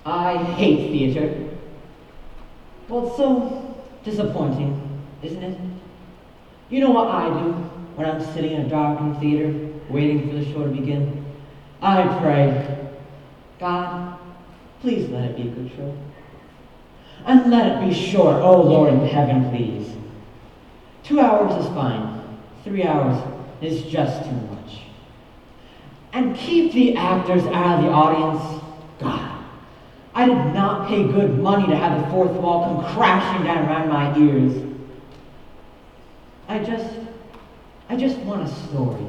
I hate theater. Well, it's so disappointing, isn't it? You know what I do when I'm sitting in a darkened theater, waiting for the show to begin? I pray, God, please let it be a good show. And let it be short, oh Lord in heaven, please. 2 hours is fine. 3 hours is just too much. And keep the actors out of the audience. God, I did not pay good money to have the fourth wall come crashing down around my ears. I just want a story.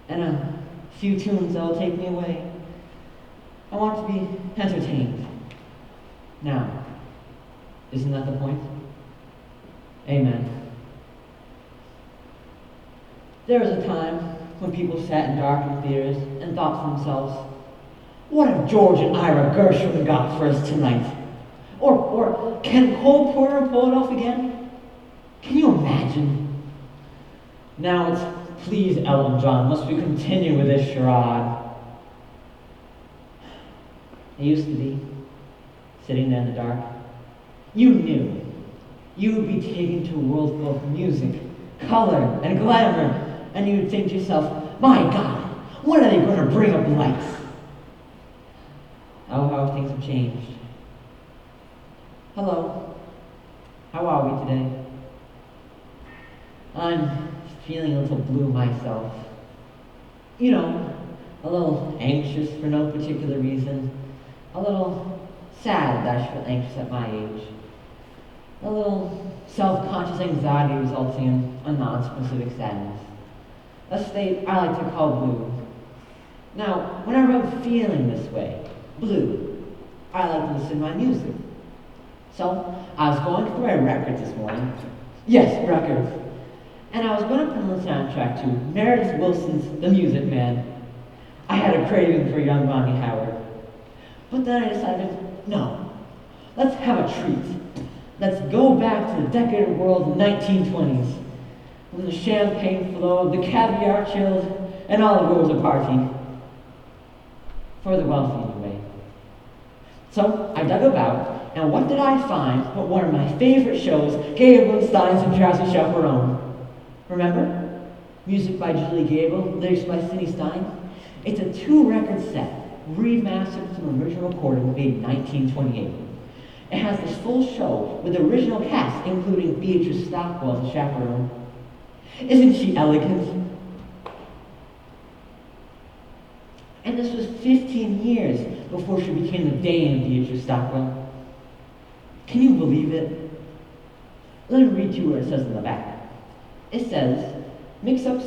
And a few tunes that'll take me away. I want to be entertained. Now, isn't that the point? Amen. There was a time when people sat in darkened theaters and thought to themselves, what have George and Ira Gershwin got for us tonight? Or can Cole Porter pull it off again? Can you imagine? Now it's, please Elton John, must we continue with this charade? It used to be, sitting there in the dark, you knew you would be taken to a world full of music, color, and glamour, and you would think to yourself, my God, when are they going to bring up lights? Oh, how things have changed. Hello, how are we today? I'm feeling a little blue myself. You know, a little anxious for no particular reason. A little sad that I feel anxious at my age. A little self-conscious anxiety resulting in a non-specific sadness. A state I like to call blue. Now, whenever I'm feeling this way, blue, I like to listen to my music. So, I was going through my records this morning. Yes, records. And I was going to put on the soundtrack to Meredith Willson's The Music Man. I had a craving for young Ronnie Howard. But then I decided, no, let's have a treat. Let's go back to the decadent world of the 1920s, when the champagne flowed, the caviar chilled, and all the world was a party. For the wealthy, anyway. So I dug about, and what did I find but one of my favorite shows, Gabriel Stein's and Drowsy Chaperone. Remember? Music by Julie Gable, lyrics by Cindy Stein. It's a 2-record set, remastered from an original recording made in 1928. It has this full show with the original cast, including Beatrice Stockwell as the chaperone. Isn't she elegant? And this was 15 years before she became the Dame Beatrice Stockwell. Can you believe it? Let me read you what it says in the back. It says, mix-ups,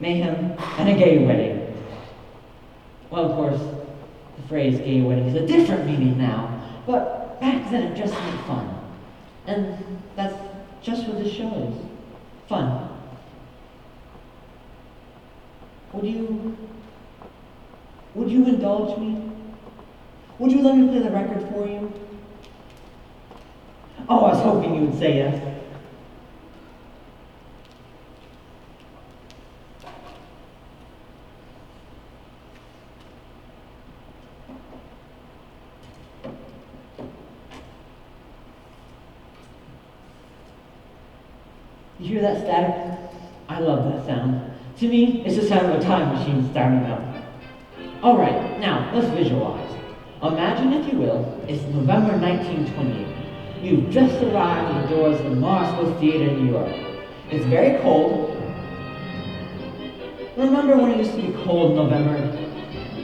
mayhem, and a gay wedding. Well, of course, the phrase gay wedding has a different meaning now, but back then it just meant fun. And that's just what this show is. Fun. Would you indulge me? Would you let me play the record for you? Oh, I was hoping you would say yes. You hear that static? I love that sound. To me, it's the sound of a time machine starting up. Alright, now, let's visualize. Imagine, if you will, it's November 1928. You've just arrived at the doors of the Marsville Theater in New York. It's very cold. Remember when it used to be cold in November?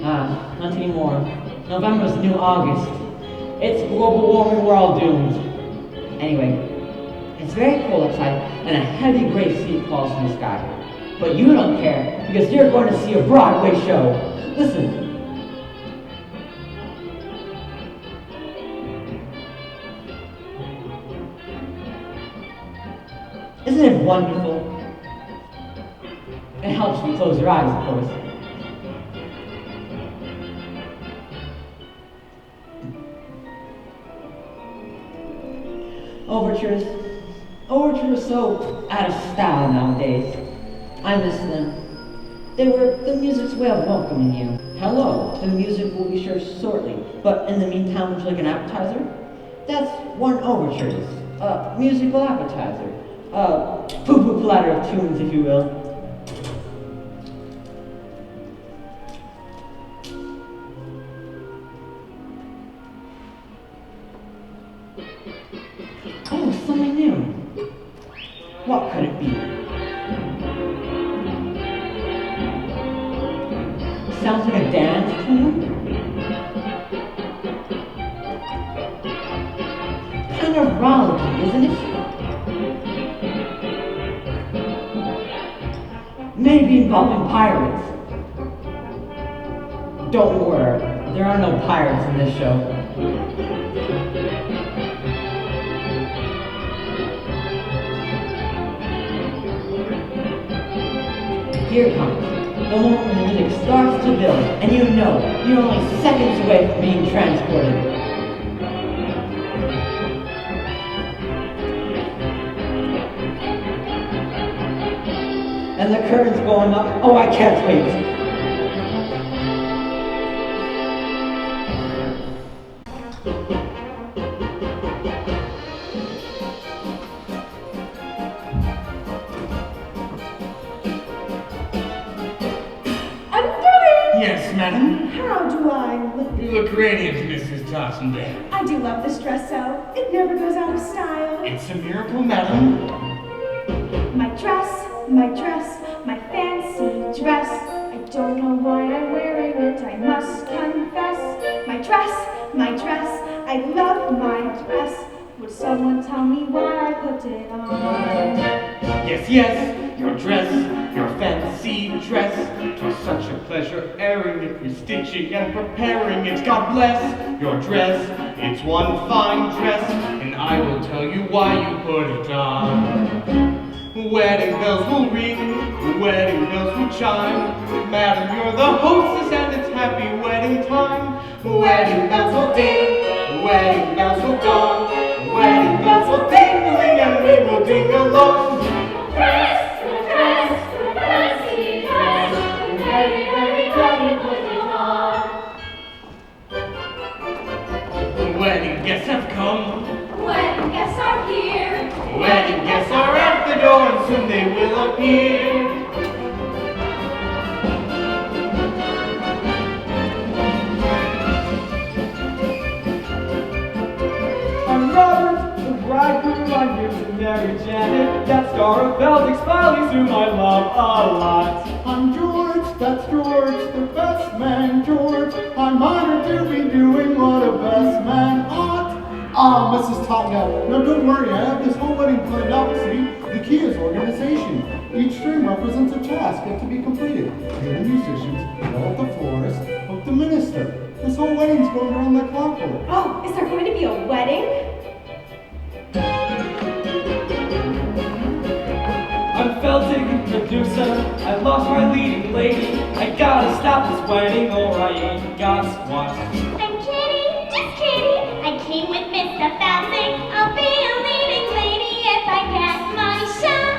Not anymore. November's the new August. It's global warming, we're all doomed. Anyway, it's very cold outside, and a heavy gray sleet falls from the sky. But you don't care, because you're going to see a Broadway show. Listen. Isn't it wonderful? It helps you close your eyes, of course. Overtures are so out of style nowadays. I miss them. The music's way of welcoming you. Hello, the music will be served shortly, but in the meantime, would you like an appetizer? That's one overtures, musical appetizer, poo-poo platter of tunes, if you will. Oh, something new. What could it be? Sounds like a dance tune. Kind of rollicking, isn't it? Maybe involving pirates. Don't worry, there are no pirates in this show. Here it comes. The moment when the music starts to build, and you know you're only seconds away from being transported. And the curtain's going up. Oh, I can't wait. Yes, madam. How do I look? You look radiant, Mrs. Tossendale. I do love this dress so. It never goes out of style. It's a miracle, madam. My dress, my fancy dress. I don't know why I'm wearing it, I must confess. My dress, I love my dress. Would someone tell me why I put it on? Yes, your dress, your fancy dress. 'Twas such a pleasure airing it, restitching and preparing it. God bless your dress, it's one fine dress, and I will tell you why you put it on. Wedding bells will ring, wedding bells will chime. Madam, you're the hostess and it's happy wedding time. Wedding bells will ding, wedding bells will gong. Wedding bells will ding-a-ling and we will ding along. Dress, fancy dress, everybody put it on. Wedding guests have come, Wedding guests are here, wedding guests are at the door and soon they will appear. I'm Robert, the bridegroom, I'm here to marry Janet. That star of Belgic smiling soon I love a lot. I'm George, that's George, the best man, George. I'm honored to be doing what a best man ought. Ah, Mrs. Totnell, no, don't worry, I have this whole wedding planned out, see? The key is organization. Each string represents a task yet to be completed. You're the musicians, you're the florist, hook the minister. This whole wedding's going around like clockwork. Oh, is there going to be a wedding? I'm Felting, producer, I lost my leading lady. I gotta stop this wedding or I ain't got squat. I'm kidding, just kidding. I came with Mr. Felting. I'll be a leading lady if I get my shot.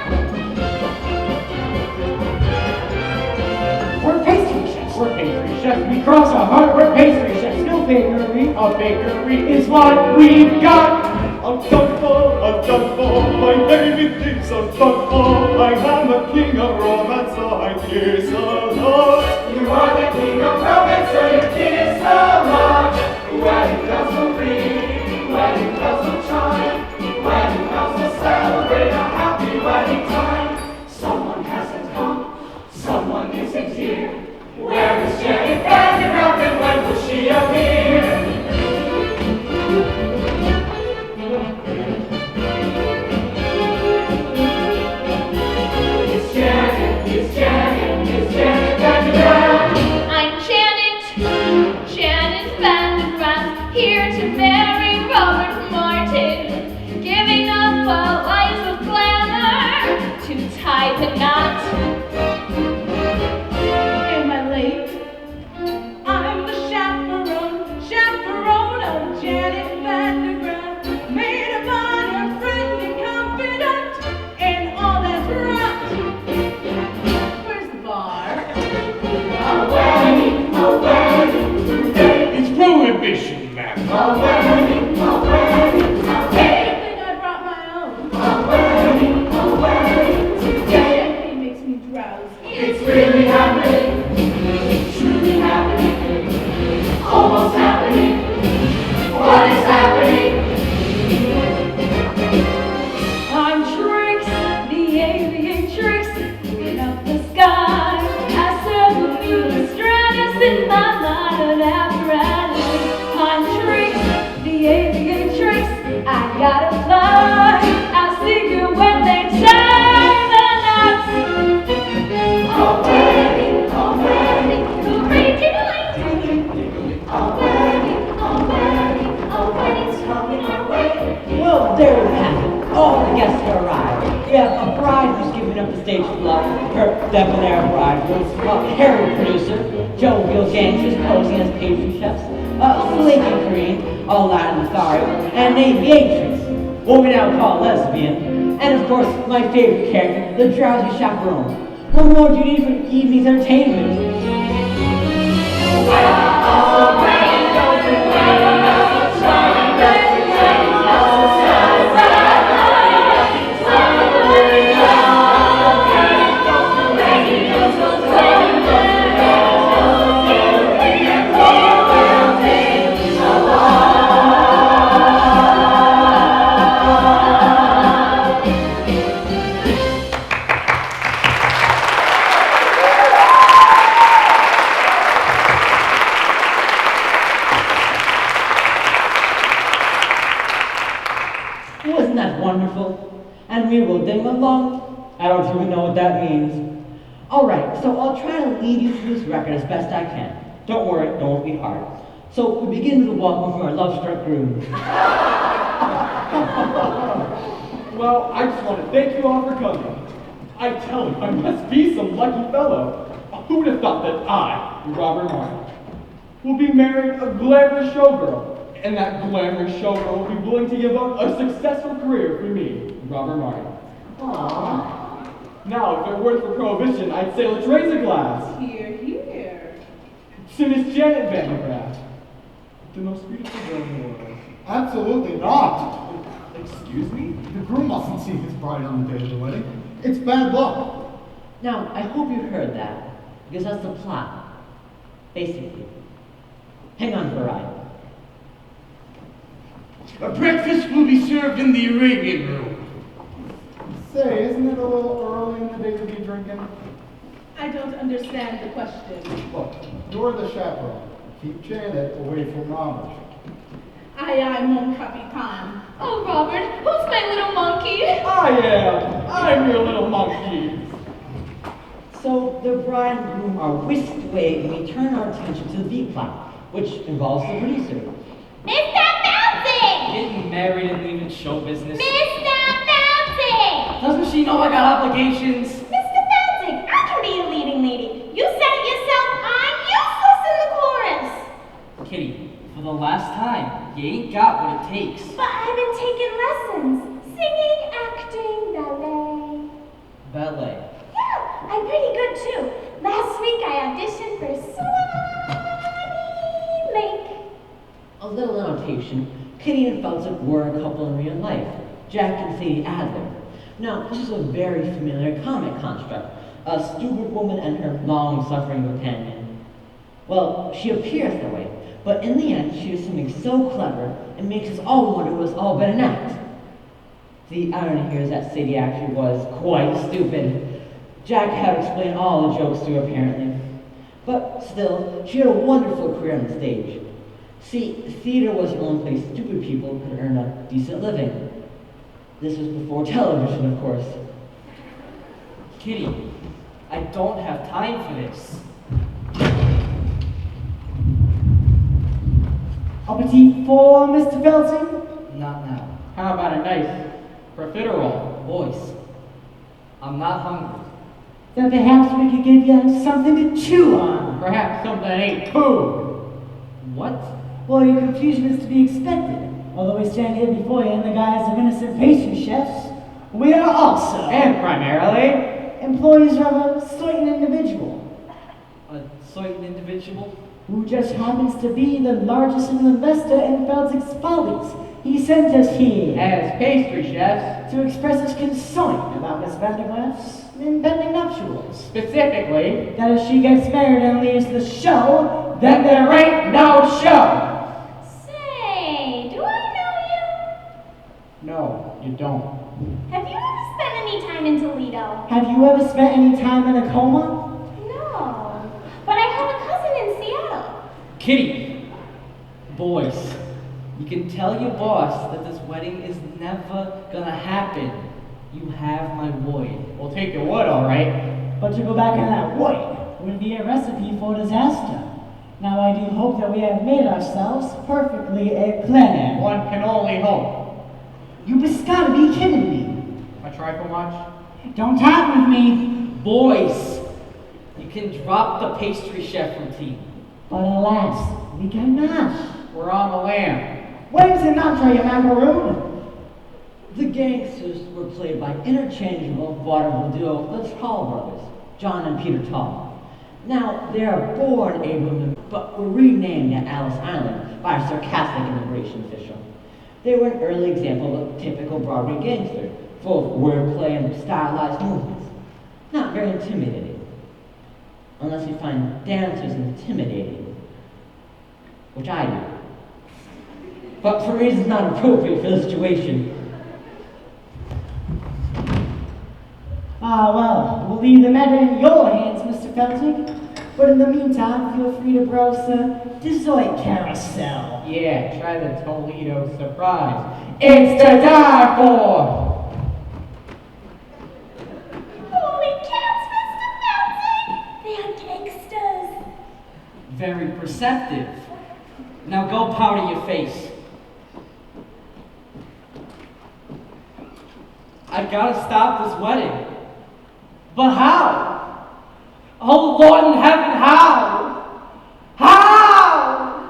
We're pastry chefs, we're pastry chefs. We cross our heart, we're pastry chefs. No bakery, a bakery is what we've got. I'm done for, my baby thinks I'm done for. I am a king of romance, so I kiss a lot. You are the king of romance, so you kiss a lot. Wedding bells will ring, wedding bells will chime. Wedding bells will celebrate a happy wedding time. Someone hasn't come, someone isn't here. Where is Jenny Vanderbilt and when will she appear? It's Janet Vanderbilt. losing my mind, and after I lose my tricks, the aviatrix, I gotta fly. I'll see you when they tie the knots. Already, hooray, diddly. Already's coming our way. Well, there you have it. All the guests have arrived. We have a bride who's giving up the stage for love, her debonair bride, a hairy producer, jovial gangsters posing as pastry chefs, a flaky Korean, all Latin authority, and an aviatrix, what we now call lesbian, and of course, my favorite character, the Drowsy Chaperone. What more do you need for evening's entertainment? Wasn't that wonderful? And we will ding along. I don't even know what that means. Alright, so I'll try to lead you through this record as best I can. Don't worry, it won't be hard. So we begin with a welcome from our love-struck groom. Well, I just want to thank you all for coming. I tell you, I must be some lucky fellow. Who would have thought that I, Robert Martin, will be married a glamorous showgirl, and that glamorous showgirl will be willing to give up a successful career for me, Robert Martin. Aww. Now, if it weren't for Prohibition, I'd say let's raise a glass Here, here. to Miss Janet Vandergraft, the most beautiful girl in the world. Absolutely not. Excuse me? The groom mustn't see his bride on the day of the wedding. It's bad luck. Now, I hope you heard that, because that's the plot. Basically. Hang on for a ride. A breakfast will be served in the Arabian room. Say, isn't it a little early in the day to be drinking? I don't understand the question. Look, you're the chaperone. Keep Janet away from Robert. Aye, mon capitan. Oh, Robert, who's my little monkey? I am. I'm your little monkey. So the bride and groom are whisked away, and we turn our attention to the B plot, which involves the producer. Mr. Bouncing! Getting married and leaving show business. Mr. Bouncing! Doesn't she know I got obligations? Mr. Bouncing, I can be a leading lady. You said it yourself, I'm useless in the chorus. Kitty, for the last time, you ain't got what it takes. But I've been taking lessons. Singing, acting, ballet. Ballet. Yeah, I'm pretty good too. Last week I auditioned for Sunny Lake. A little annotation, Kitty and Felsick were a couple in real life, Jack and Sadie Adler. Now, this is a very familiar comic construct, a stupid woman and her long-suffering companion. Well, she appears that way, but in the end, she does something so clever, it makes us all wonder it was all but an act. The irony here is that Sadie actually was quite stupid. Jack had to explain all the jokes to her, apparently. But still, she had a wonderful career on the stage. See, theater was the only place stupid people could earn a decent living. This was before television, of course. Kitty, I don't have time for this. Appetit for Mr. Felton? Not now. How about a nice profiterole? Boys, I'm not hungry. Then perhaps we could give you something to chew on. Perhaps something that ain't food. What? Well, your confusion is to be expected. Although we stand here before you in the guise of innocent pastry chefs, we are also And primarily, employees of a certain individual A certain individual? who just happens to be the largest investor in Felsick's Follies. He sent us here as pastry chefs, to express his concern about Miss Vandergraft's impending nuptials. specifically, That if she gets married and leaves the show, then there ain't no show. Say, do I know no, you don't. you? Have you ever spent any time in Toledo? Have you ever spent any time in a coma? No. But I have a cousin in Seattle. Kitty, boys, you can tell your boss that this wedding is never gonna happen. You have my word. We'll take your word, all right. But to go back on that wood would be a recipe for disaster. Now I do hope that we have made ourselves perfectly a plan. One can only hope. You just gotta be kidding me. A trifle much? Don't talk with me. Boys, you can drop the pastry chef routine. But alas, we cannot. We're on the lam. When's an entree, a macaroon? The gangsters were played by interchangeable vaudeville duo, the Tall brothers, John and Peter Tall. Now, they are born Abraham, but were renamed at Alice Island by a sarcastic immigration official. They were an early example of a typical Broadway gangster, full of wordplay and stylized movements. Not very intimidating, unless you find dancers intimidating, which I do. But for reasons not appropriate for the situation. Ah, well, we'll leave the matter in your hands, Mr. Felting. But in the meantime, feel free to browse the dessert carousel. Yeah, try the Toledo surprise. It's to die for! Holy cats, Mr. Felton! They are gangsters. Very perceptive. Now go powder your face. I gotta stop this wedding. But how? Oh Lord in heaven, how? How?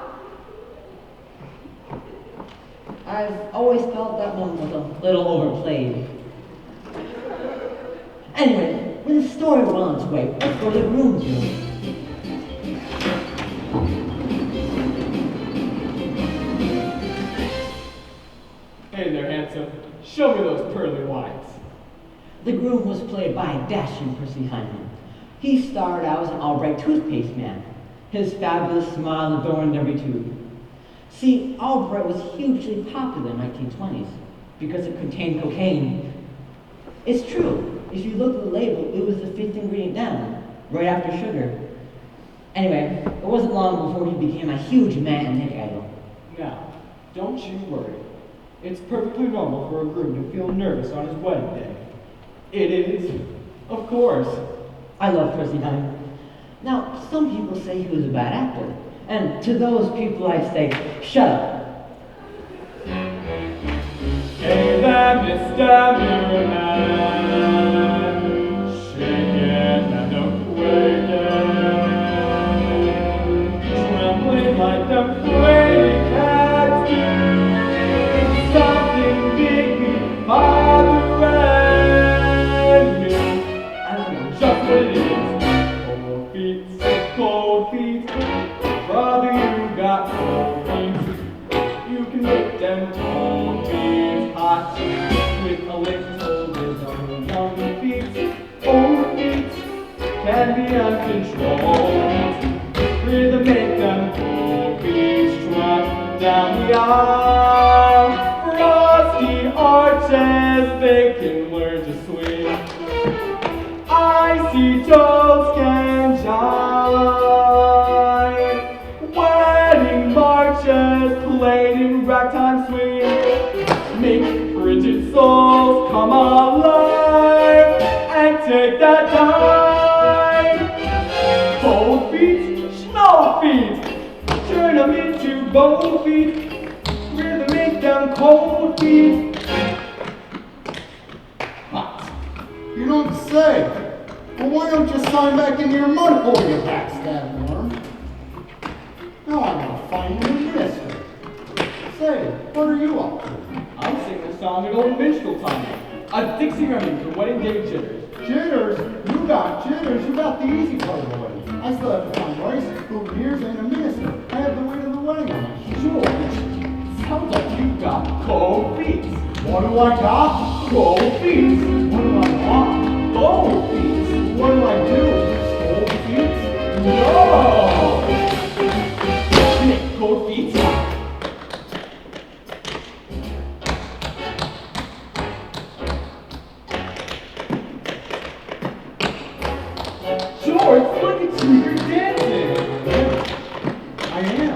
I've always felt that one was a little overplayed. Anyway, with the story well on its way, let's go to the groom's room. Hey there, handsome. Show me those pearly whites. The groom was played by a dashing Percy Hyman. He starred out as an Albright toothpaste man. His fabulous smile adorned every tube. See, Albright was hugely popular in the 1920s because it contained cocaine. It's true. If you look at the label, it was the fifth ingredient down, right after sugar. Anyway, it wasn't long before he became a huge matinee idol. Now, don't you worry. It's perfectly normal for a groom to feel nervous on his wedding day. It is, of course. I love Percy Hyman. Now, some people say he was a bad actor, and to those people I say, shut up. Hey there, Mr. Mirrorman, shaking and awakening, trembling like the afraid cats do, something big bothering you. I know just what it is. Cold feet, brother, you got cold feet. You can make them cold feet hot with a little rhythm. Young feet, old feet can be uncontrolled. Rhythm make them cold feet trot down the aisle. Frosty arches, they can learn to swing. Icy toes can jive. Wedding marches played in ragtime swing make frigid souls come alive and take that dive. Cold feet, snow feet, turn them into bone feet. Rhythm make them cold feet. What? You don't say. Well, why don't you sign back in your mud hole, you backstab worm? Now I'm gonna find you a minister. Say, what are you up to? I'm singing a song at old minstrel time. A Dixie Remington for wedding day jitters. Jitters? You got jitters. You got the easy part of the wedding. I still have to find rice, boutonnieres, and a minister. I have the weight of the wedding on my shoulders. Sounds like you got cold feet. What do I got? Cold feet. What do I want? Cold feet. What do I do? Cold feet? No! Make cold feet. George, look at you, you're dancing. I am.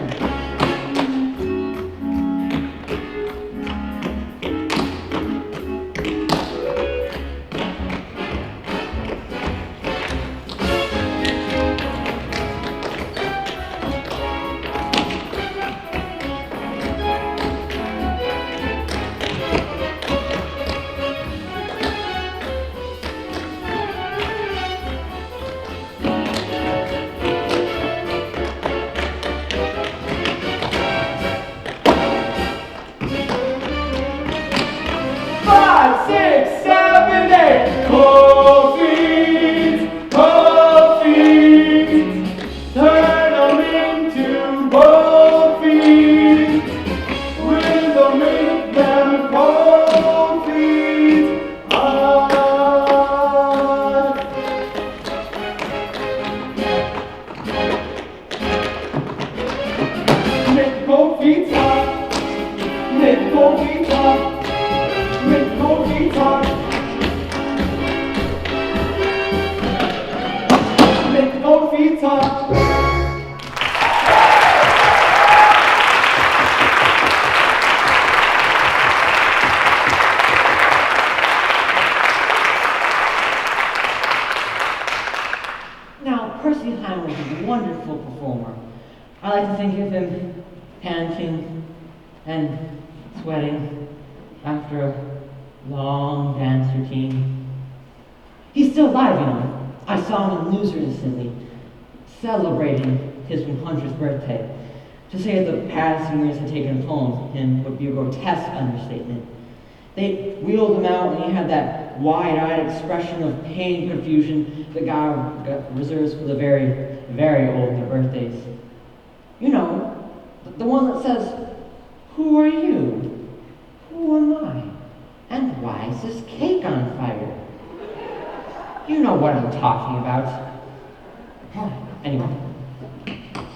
pizza. Make cold pizza. Make cold pizza. Make cold pizza. Now, Percy Hine was a wonderful performer. I like to think of him panting and sweating after a long dance routine. He's still alive, you know. I saw him in News recently, celebrating his 100th birthday. To say that the past years had taken a toll on him would be a grotesque understatement. They wheeled him out, and he had that wide-eyed expression of pain and confusion that God reserves for the very, very old in their birthdays. You know, the one that says, "Who are you? Who am I? And why is this cake on fire?" You know what I'm talking about. Anyway.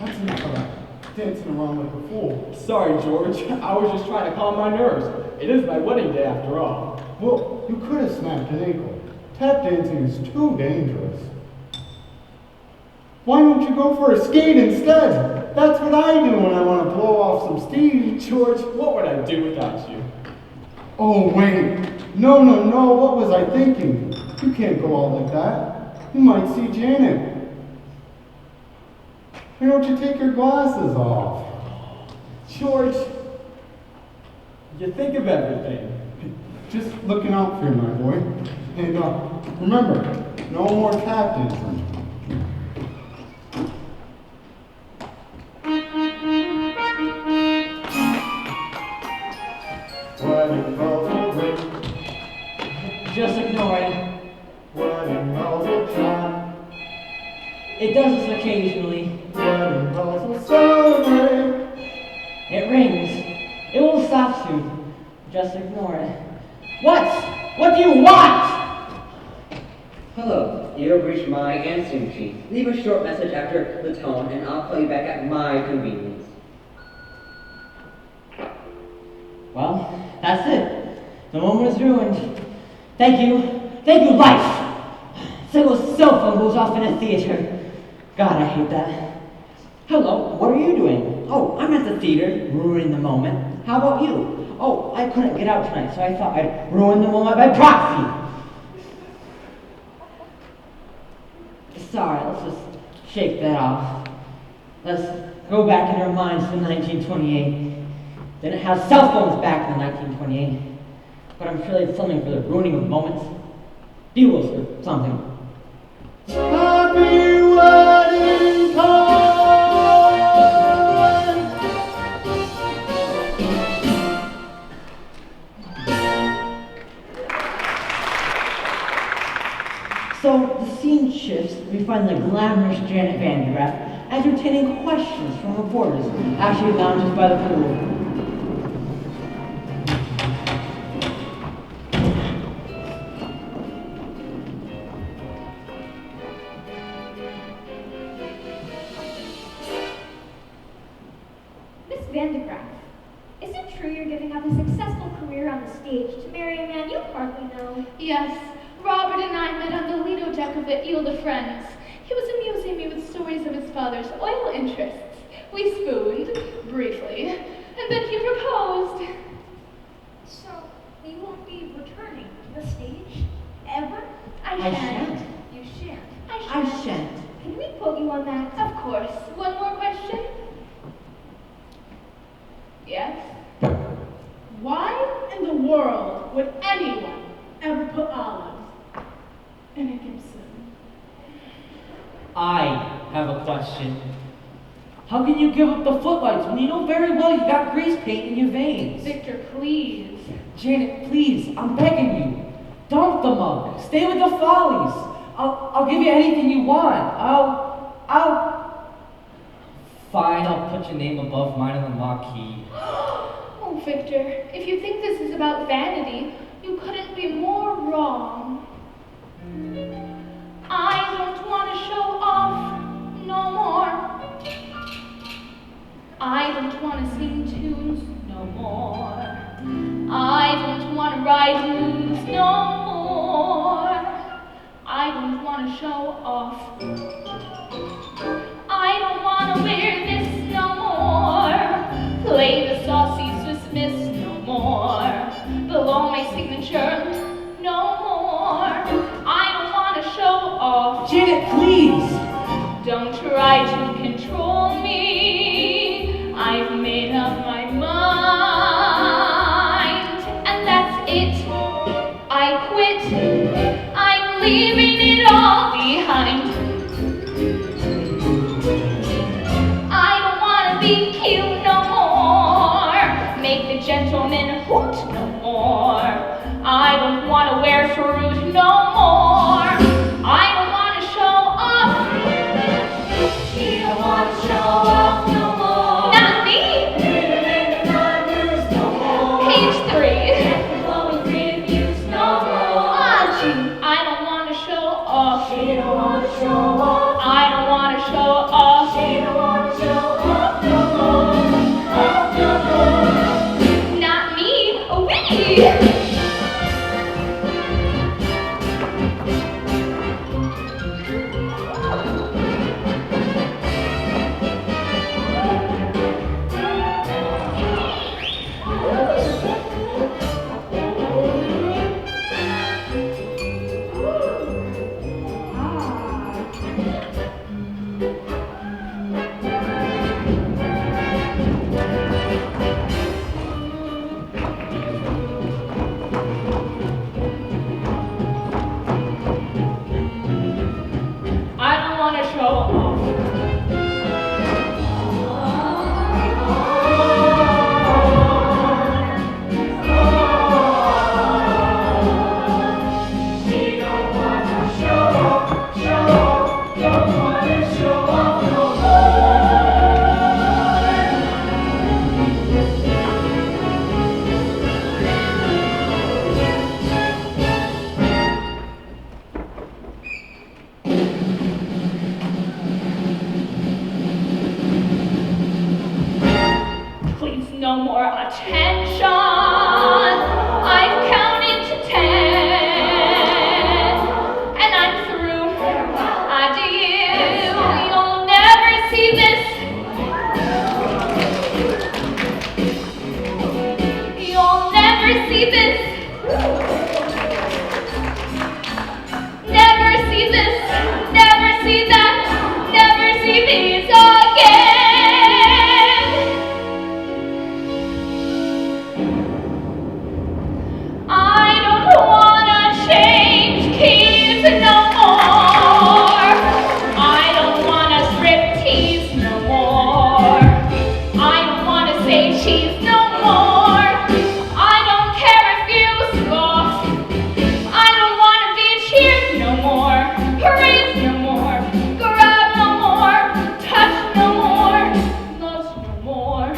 That's enough of that dancing around like a fool. Sorry, George. I was just trying to calm my nerves. It is my wedding day after all. Well, you could have snapped an ankle. Tap dancing is too dangerous. Why don't you go for a skate instead? That's what I do when I want to blow off some steam. George, what would I do without you? Oh, wait. No, what was I thinking? You can't go out like that. You might see Janet. Why don't you take your glasses off? George, you think of everything. Just looking out for you, my boy. And remember, no more tap dancing. Wedding bells will ring. Just ignore it. Wedding bells will chime. It does this occasionally. Wedding bells will celebrate. It rings. It will stop soon. Just ignore it. What? What do you want? Hello, you have reached my answering machine. Leave a short message after the tone, and I'll call you back at my convenience. Well, that's it. The moment is ruined. Thank you. Thank you, life. Single cell phone goes off in a theater. God, I hate that. Hello, what are you doing? Oh, I'm at the theater, ruining the moment. How about you? Oh, I couldn't get out tonight, so I thought I'd ruin the moment by proxy. Sorry, let's just shake that off. Let's go back in our minds to 1928. They didn't have cell phones back in 1928, but I'm sure they had something for the ruining of moments. Bugles or something. Happy wedding time! So the scene shifts. We find the glamorous Janet Van Graff entertaining questions from reporters as she lounges by the pool. Miss Vandegraff, is it true you're giving up a successful career on the stage to marry a man you hardly know? Yes, Robert and I met on the Lido deck of the Ile de France. He was amusing me with stories of his father's oil interests. We spooned, briefly, and then he proposed. So, you won't be returning to the stage? Ever? I shan't. You shan't. I shan't. Can we quote you on that? Of course. One more question? Yes? Why in the world would anyone ever put olives in a Gibson? I have a question. How can you give up the footlights when you know very well you got grease paint in your veins? Victor, please. Janet, please, I'm begging you. Dump the mug. Stay with the Follies. I'll give you anything you want. Fine, I'll put your name above mine on the marquee. Oh, Victor, if you think this is about vanity, you couldn't be more wrong. I don't want to show off no more. I don't want to sing tunes no more. I don't want to ride moves no more. I don't want to show off. I don't want to wear this no more. Play the saucy Swiss Miss no more. Below my signature no more. I don't want to show off. Janet, please! Don't try to control me. I've made up my mind, and that's it. I quit. I'm leaving it all behind. I don't want to be cute no more. Make the gentleman hoot no more. I don't want to wear fruit no more. I don't want to show off. She don't want to show off no more. Not me. Page 3. Blowing reviews no more. Ah, gee, I don't want to show off. She don't want to show off. I don't want to show off. She don't want to show off no more. Off no more. Not me. We. I don't want to show off. She don't want to show off, don't want to show off no Please, no more attention. I've counted to 10, and I'm through. Adieu. You'll never see this. You'll never see this. Never see this. Never see that. Never see these again. I don't wanna change keys no more. I don't wanna strip tease no more. I don't wanna say cheese no more. I don't care if you scoff. I don't wanna be cheered no more. Praise no more. Grab no more. Touch no more. Love no more.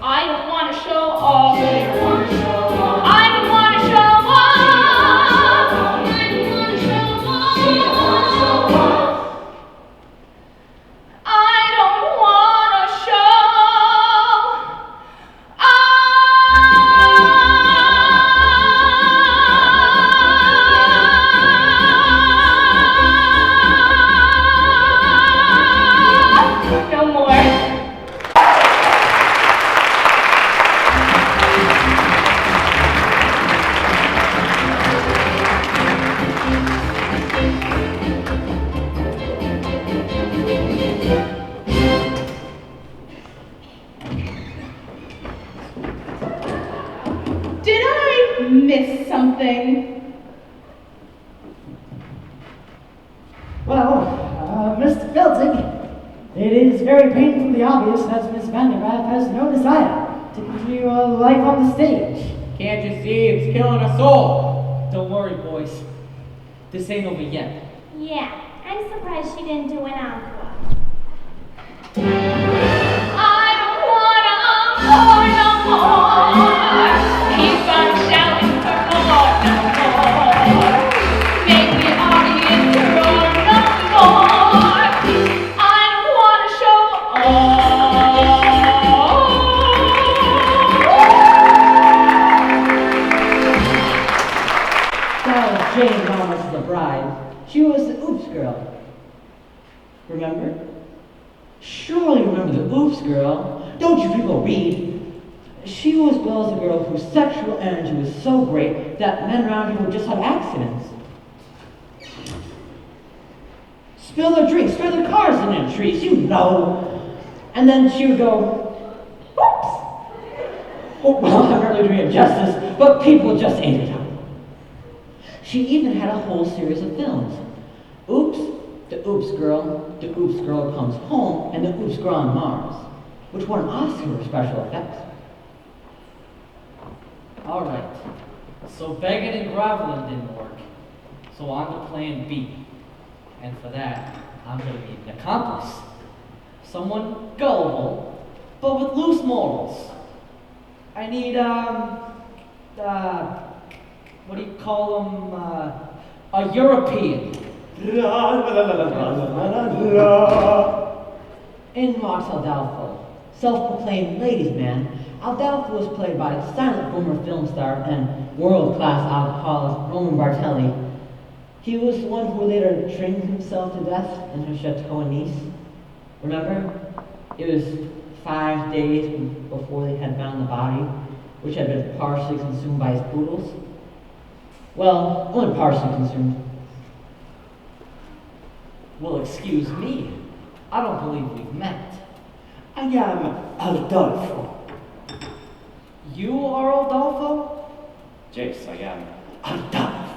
I don't wanna show off. I don't wanna show off. I don't wanna show off. I don't wanna show off. No more. Did I miss something? Well, Mr. Felton, it is very painfully obvious that Miss Vandergraff has no desire to continue her life on the stage. Can't you see it's killing us all? Don't worry, boys. This ain't over yet. Yeah, I'm surprised she didn't do an encore. I don't wanna encore no more. Keep on shouting for more no more. Make the audience roar no more. I don't wanna show off. bride. She was the Oops girl. Remember? Surely you remember the Oops girl. Don't you people read? She was Bill's a girl whose sexual energy was so great that men around her would just have accidents. Spill their drinks, spill their cars in their trees, you know. And then she would go, oops. Oh, well, I'm not really doing it justice, but people just ate it up. She even had a whole series of films. Oops, the Oops Girl Comes Home, and the Oops Girl on Mars, which won an Oscar for special effects. All right. So begging and groveling didn't work. So on to plan B. And for that, I'm going to need an accomplice. Someone gullible, but with loose morals. I need, what do you call them? A European. In walks Aldalfo, self-proclaimed ladies' man. Aldalfo was played by silent boomer film star and world-class alcoholic Roman Bartelli. He was the one who later drank himself to death in her chateau in Nice. Remember? It was 5 days before they had found the body, which had been partially consumed by his poodles. Well, only partially consumed. Well, excuse me. I don't believe we've met. I am Aldolfo. You are Adolfo? Yes, I am Aldolfo.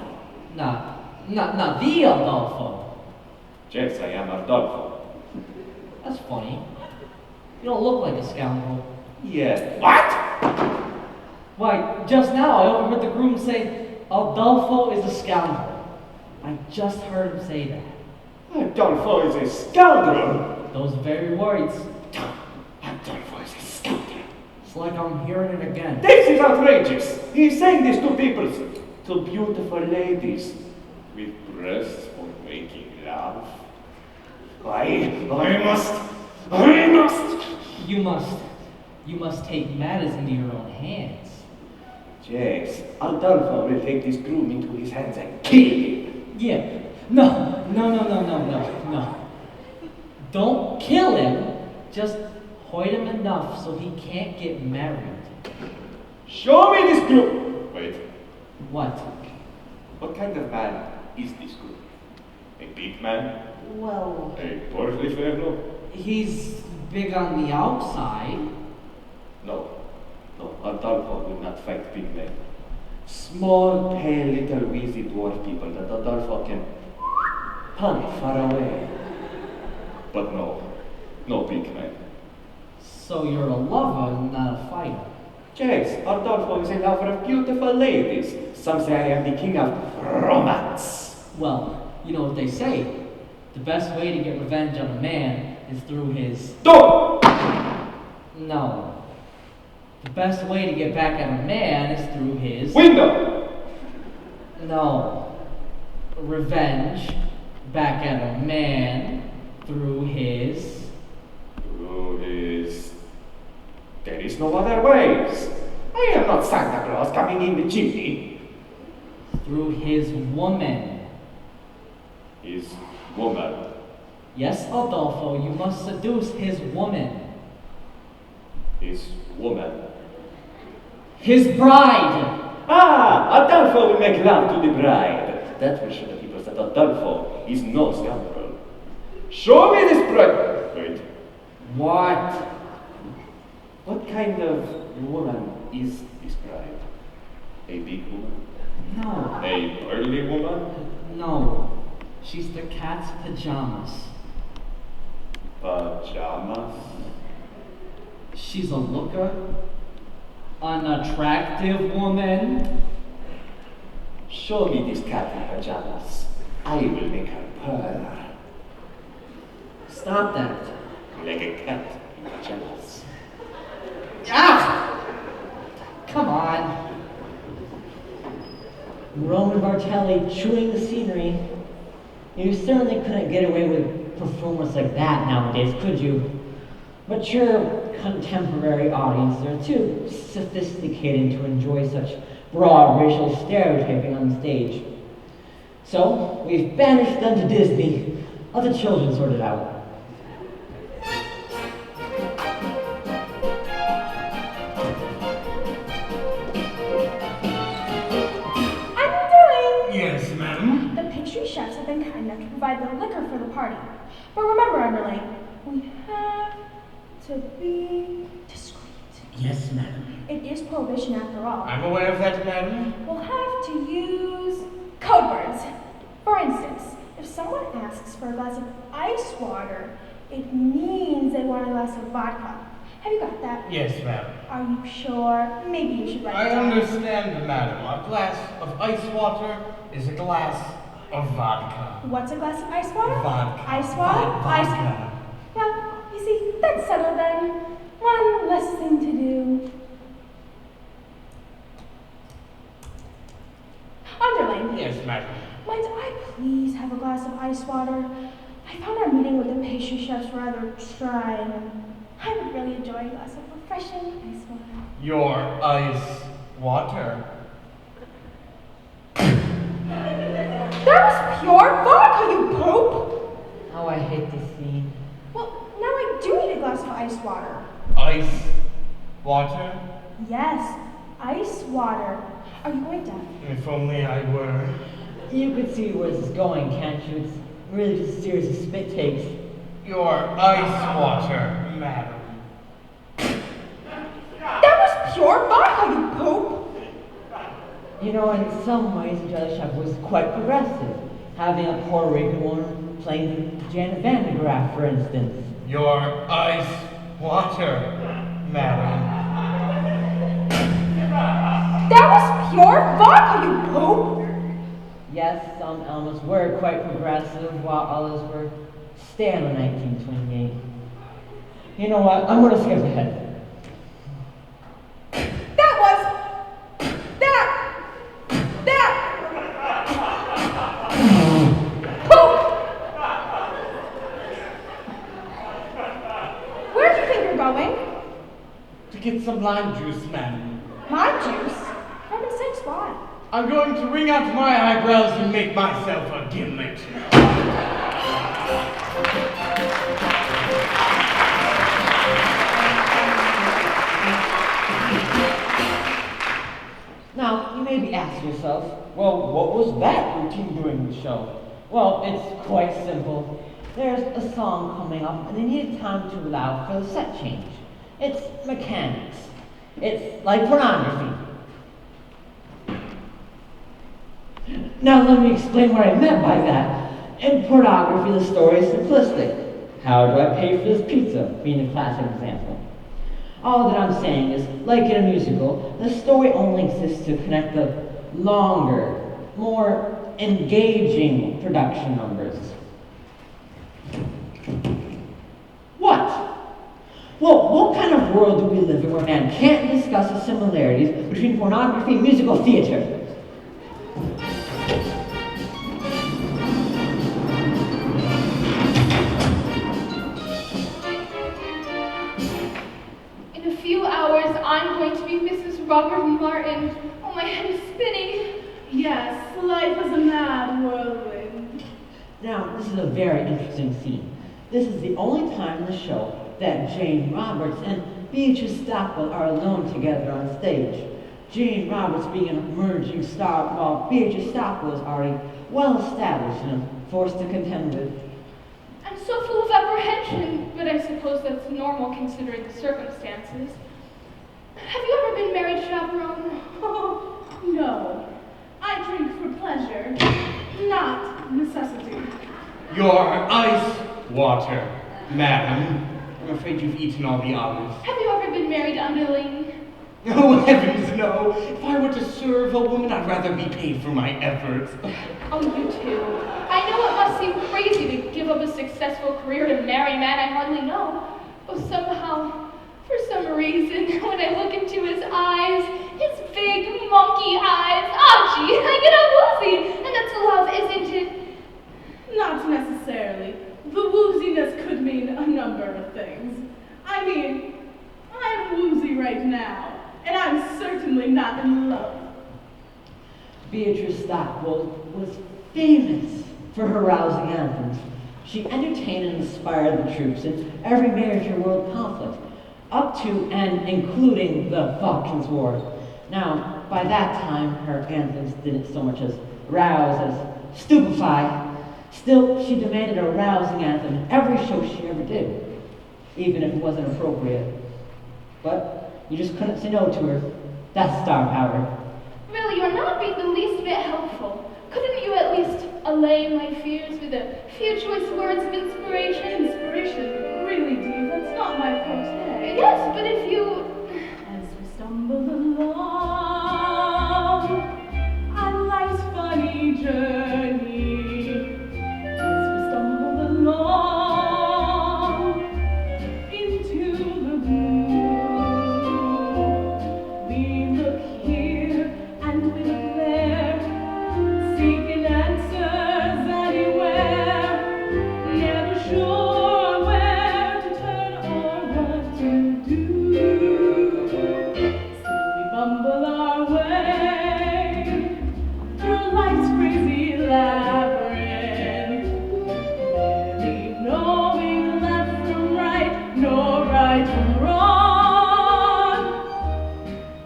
Not the Adolfo. Yes, I am Aldolfo. That's funny. You don't look like a scoundrel. Yes. What? Why, just now I overheard the groom say, Adolfo is a scoundrel. I just heard him say that. Aldolfo is a scoundrel. Those very words. Aldolfo is a scoundrel. It's like I'm hearing it again. This is outrageous. He's saying this to people, to beautiful ladies with breasts for making love. I must. You must take matters into your own hands. Yes, Aldolfo will take this groom into his hands and kill him. Yeah. No. Don't kill him. Just hoid him enough so he can't get married. Show me this groom. Wait, What? what kind of man is this groom? A big man? Well, A porfiferno? he's big on the outside. No, Aldolfo will not fight big men. Small, pale, little, wheezy dwarf people that Aldolfo can hunt far away. But no big men. So you're a lover, not a fighter. Yes, Aldolfo is a lover of beautiful ladies. Some say I am the king of romance. Well, you know what they say. The best way to get revenge on a man is through his... Door! No. The best way to get back at a man is through his... Window! No. Revenge back at a man through his... There is no other ways. I am not Santa Claus coming in the chimney. Through his woman. His woman. Yes, Adolfo, you must seduce his woman. His woman. His bride! Ah, Adolfo will make love to the bride. That will show the people that Adolfo is no scoundrel. Show me this bride. Wait. What? What kind of woman is this bride? A big woman? No. A burly woman? No. She's the cat's pajamas. Pajamas? She's a looker. An attractive woman. Show me this cat in pajamas. I will make her purr. Stop that. Like a cat in pajamas. Ah! Come on. Roman Bartelli chewing the scenery. You certainly couldn't get away with performance like that nowadays, could you? But your contemporary audience are too sophisticated to enjoy such broad racial stereotyping on the stage. So we've banished them to Disney. Let the children sort it out. Yes, madam. The pastry chefs have been kind enough to provide the liquor for the party. But remember, Underling, we have to be discreet. Yes, madam. It is prohibition after all. I'm aware of that, madam. We'll have to use code words. For instance, if someone asks for a glass of ice water, it means they want a glass of vodka. Have you got that? Yes, madam. Are you sure? Maybe you should write I it down. understand, madam. A glass of ice water is a glass of vodka. What's a glass of ice water? Vodka. Ice water? Vodka. Well, you see, that's settled then. One less thing to do. Underling. Yes, madam. Might I please have a glass of ice water? I found our meeting with the pastry chefs rather trying, and I would really enjoy a glass of refreshing ice water. Your ice water. That was pure vodka, you poop! Oh, I hate this scene. Well, now I do need a glass of ice water. Ice water? Yes, ice water. Are you going down? If only I were. You could see where this is going, can't you? It's really just a series of spit takes. Your ice water, madam. That was pure vodka, you poop! You know, in some ways, the Jelly Shop was quite progressive, having a Puerto Rican woman playing Janet Van de Graaff, for instance. Your ice water, madam. That was pure vodka, you poop! Yes, some elements were quite progressive, while others were stale in 1928. You know what? I'm going to skip ahead. Get some lime juice, madam. Lime juice? Common sense, why? I'm going to wring out my eyebrows and make myself a gimlet. Now, you may be asking yourself, well, what was that routine during the show? Well, it's quite simple. There's a song coming up, and they needed time to allow for the set change. It's mechanics. It's like pornography. Now let me explain what I meant by that. In pornography, the story is simplistic. How do I pay for this pizza? Being a classic example. All that I'm saying is, like in a musical, the story only exists to connect the longer, more engaging production numbers. What? Well, what kind of world do we live in where man can't discuss the similarities between pornography and musical theater? In a few hours, I'm going to be Mrs. Robert Martin. Oh, my head is spinning. Yes, life is a mad whirlwind. Now, this is a very interesting scene. This is the only time in the show that Jane Roberts and Beatrice Stockwell are alone together on stage. Jane Roberts being an emerging star, while Beatrice Stockwell is already well established and a force to contend with. I'm so full of apprehension, but I suppose that's normal considering the circumstances. Have you ever been married, Chaperone? Oh, no. I drink for pleasure, not necessity. Your ice water, madam. I'm afraid you've eaten all the olives. Have you ever been married, Underling? Oh, heavens, no. If I were to serve a woman, I'd rather be paid for my efforts. Oh, you too. I know it must seem crazy to give up a successful career to marry a man I hardly know. But somehow, for some reason, when I look into his eyes, his big monkey eyes, oh gee, I get all woozy. And that's love, isn't it? Not necessarily. The wooziness could mean a number of things. I mean, I'm woozy right now, and I'm certainly not in love. Beatrice Stockwell was famous for her rousing anthems. She entertained and inspired the troops in every major world conflict, up to and including the Falklands War. Now, by that time, her anthems didn't so much as rouse as stupefy. Still, she demanded a rousing anthem in every show she ever did, even if it wasn't appropriate. But you just couldn't say no to her. That's star power. Really, you're not being the least bit helpful. Couldn't you at least allay my fears with a few choice words of inspiration? Inspiration? Really, Dee, that's not my forte. Yes, but if you... As we stumble along on life's funny journey, as we stumble along into the blue, we look here and we look there, seeking answers anywhere, never sure where to turn or what to do. Still we bumble our way through life's crazy labyrinth, barely knowing left from right, nor right from wrong.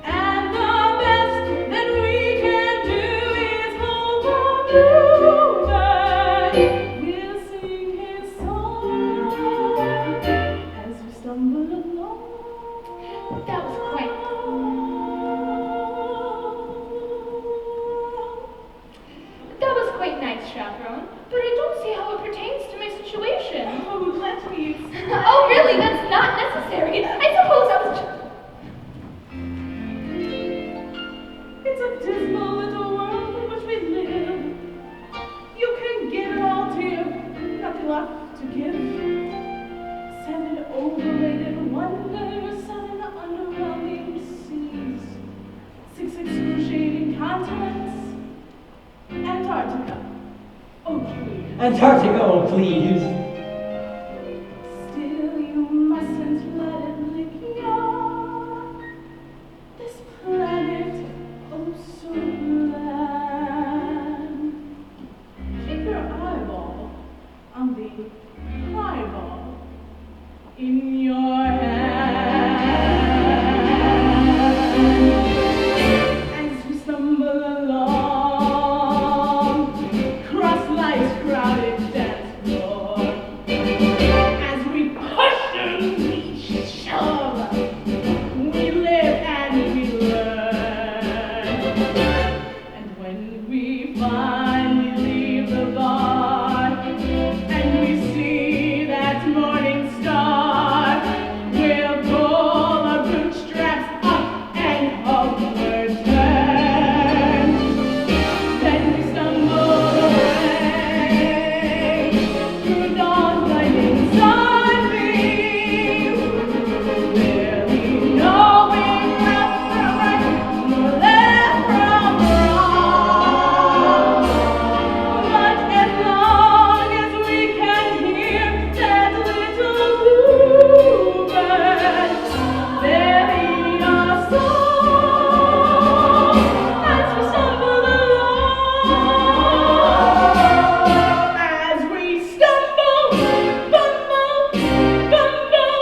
And the best that we can do is hold on that we'll sing his song as we stumble along. That was quite... That was quite nice, Chaperone, but I don't see how it pertains to my situation. Oh, let me explain. Oh, really? That's not necessary. I suppose I was... It's a dismal little world in which we live. You can give it all to you, nothing left to give. 7 overrated wonders, 7 underwhelming seas, 6 excruciating continents, Antarctica. Oh, please. Antarctica, oh please. Still, you mustn't let it lick your this planet, oh so bland. Keep your eyeball on the eyeball in your hand as we stumble along across life's crowded dance floor, as we push and we shove, we live and we learn. And when we finally leave the bar and we see that morning star, we'll pull our bootstraps up and homeward turn. Then we stumble away through dawn's blinding sunbeam, barely knowing left from right, nor left from wrong. But as long as we can hear that little bluebird bury our song as we stumble along, as we stumble, bumble, bumble,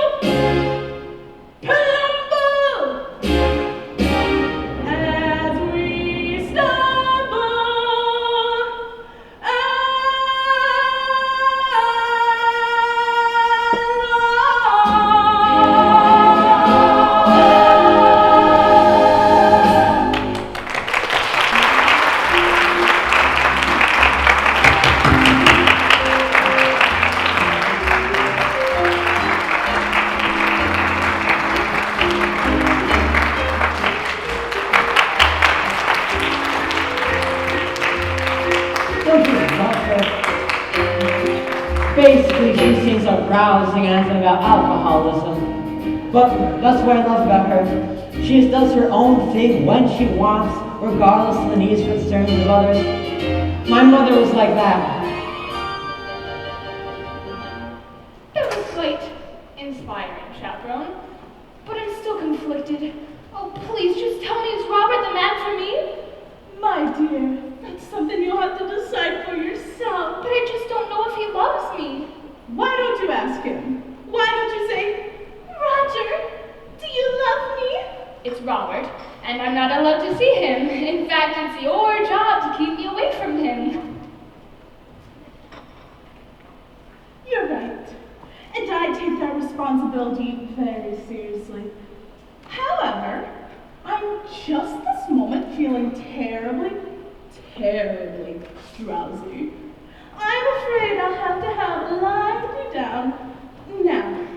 palumble, as we stumble Don't you love her? Basically, she sings a rousing anthem about alcoholism. But that's what I love about her. She just does her own thing when she wants, regardless of the needs or concerns of others. My mother was like that. That was quite inspiring, Chaperone. But I'm still conflicted. Oh, please, just tell me, is Robert the man for me? My dear, that's something you'll have to decide for to see him. In fact, it's your job to keep me away from him. You're right. And I take that responsibility very seriously. However, I'm just this moment feeling terribly drowsy. I'm afraid I'll have to lie you down now.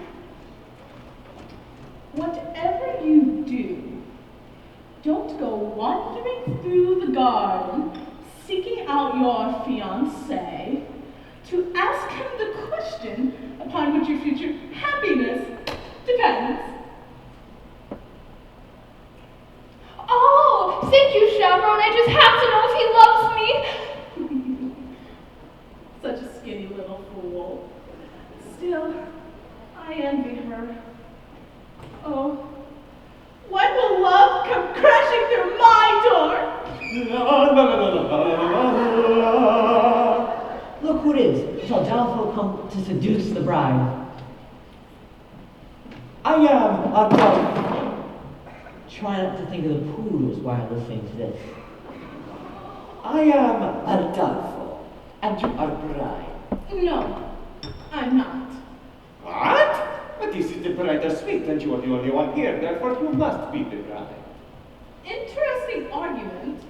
Whatever you do, don't go wandering through the garden seeking out your fiancé to ask him the question upon which your future happiness depends. Oh, thank you, Chaperone. I just have to know if he loves me. Such a skinny little fool. Still, I envy her. Oh, when will love come crashing through my door? Look who it is. Shall Delpho come to seduce the bride? I am Arthur. Try not to think of the poodles while listening to this. I am Adolfo, and you are bride. No, I'm not. What? But this is the bride's suite, and you are the only one here, therefore you must be the bride. Interesting argument,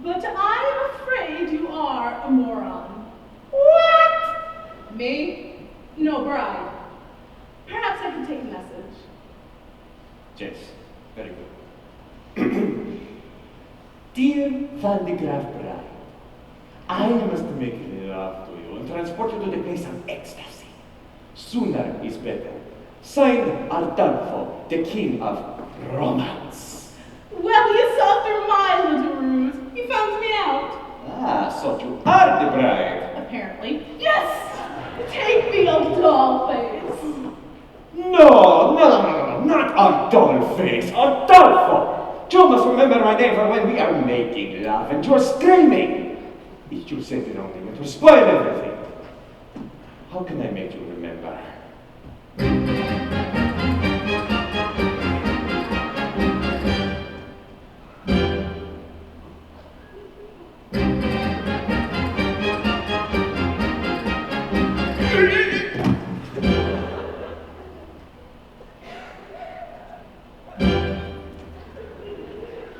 but I'm afraid you are a moron. What? Me? No bride. Perhaps I can take a message. Yes, very good. Dear Van de Graaf bride, I must make love to you and transport you to the place of ecstasy. Sooner is better. Signed, Ardolfo, the king of romance. Well, you saw through my little ruse. You found me out. Ah, so you are the bride. Apparently. Yes! Take me, old doll face. No, not Adolphus, Adolfo. You must remember my name for when we are making love and you're screaming. If you say the wrong thing, it will spoil everything. How can I make you remember?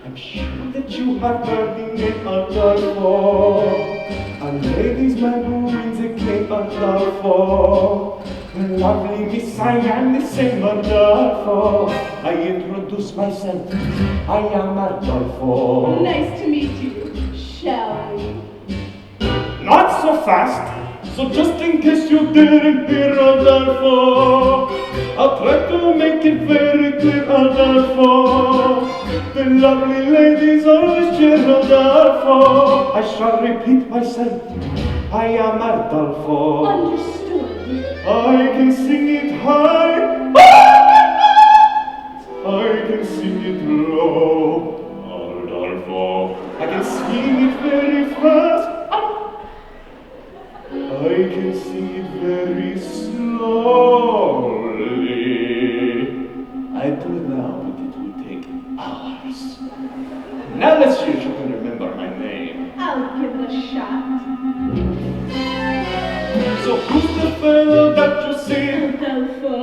I'm sure that you have heard the name Adolfo. A lady's man who wins a king Adolfo. Lovely miss, I am the same Adolfo. I introduce myself, I am Adolfo. Nice to meet you. Shall we? Not so fast. So just in case you didn't hear Adolfo, I'll try to make it very clear, Adolfo. The lovely ladies always cheer Adolfo. I shall repeat myself, I am Adolfo. Understood. I can sing it high, I can sing it low, Adolfo. I can sing it very fast, I can sing it very slowly. I do it now, but it will take hours. Now let's see if you can remember my name. I'll give it a shot. So who's the fellow that you see? Adolfo.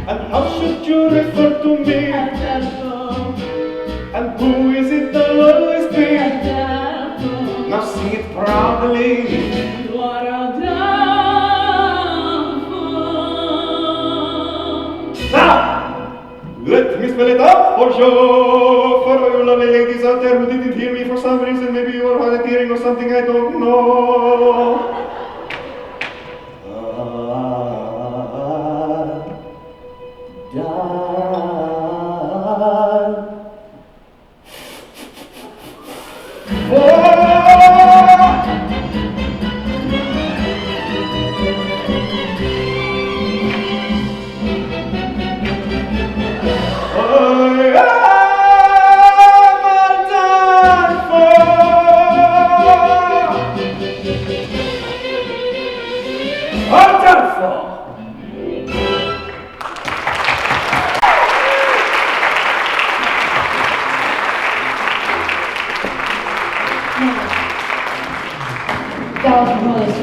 And how should you refer to me? Adolfo. And who is it that'll always be? Adolfo. Now sing it proudly. You are Adolfo. Now, let me spell it out for you. For all you lovely ladies out there who didn't hear me for some reason, maybe you were hard of hearing or something, I don't know.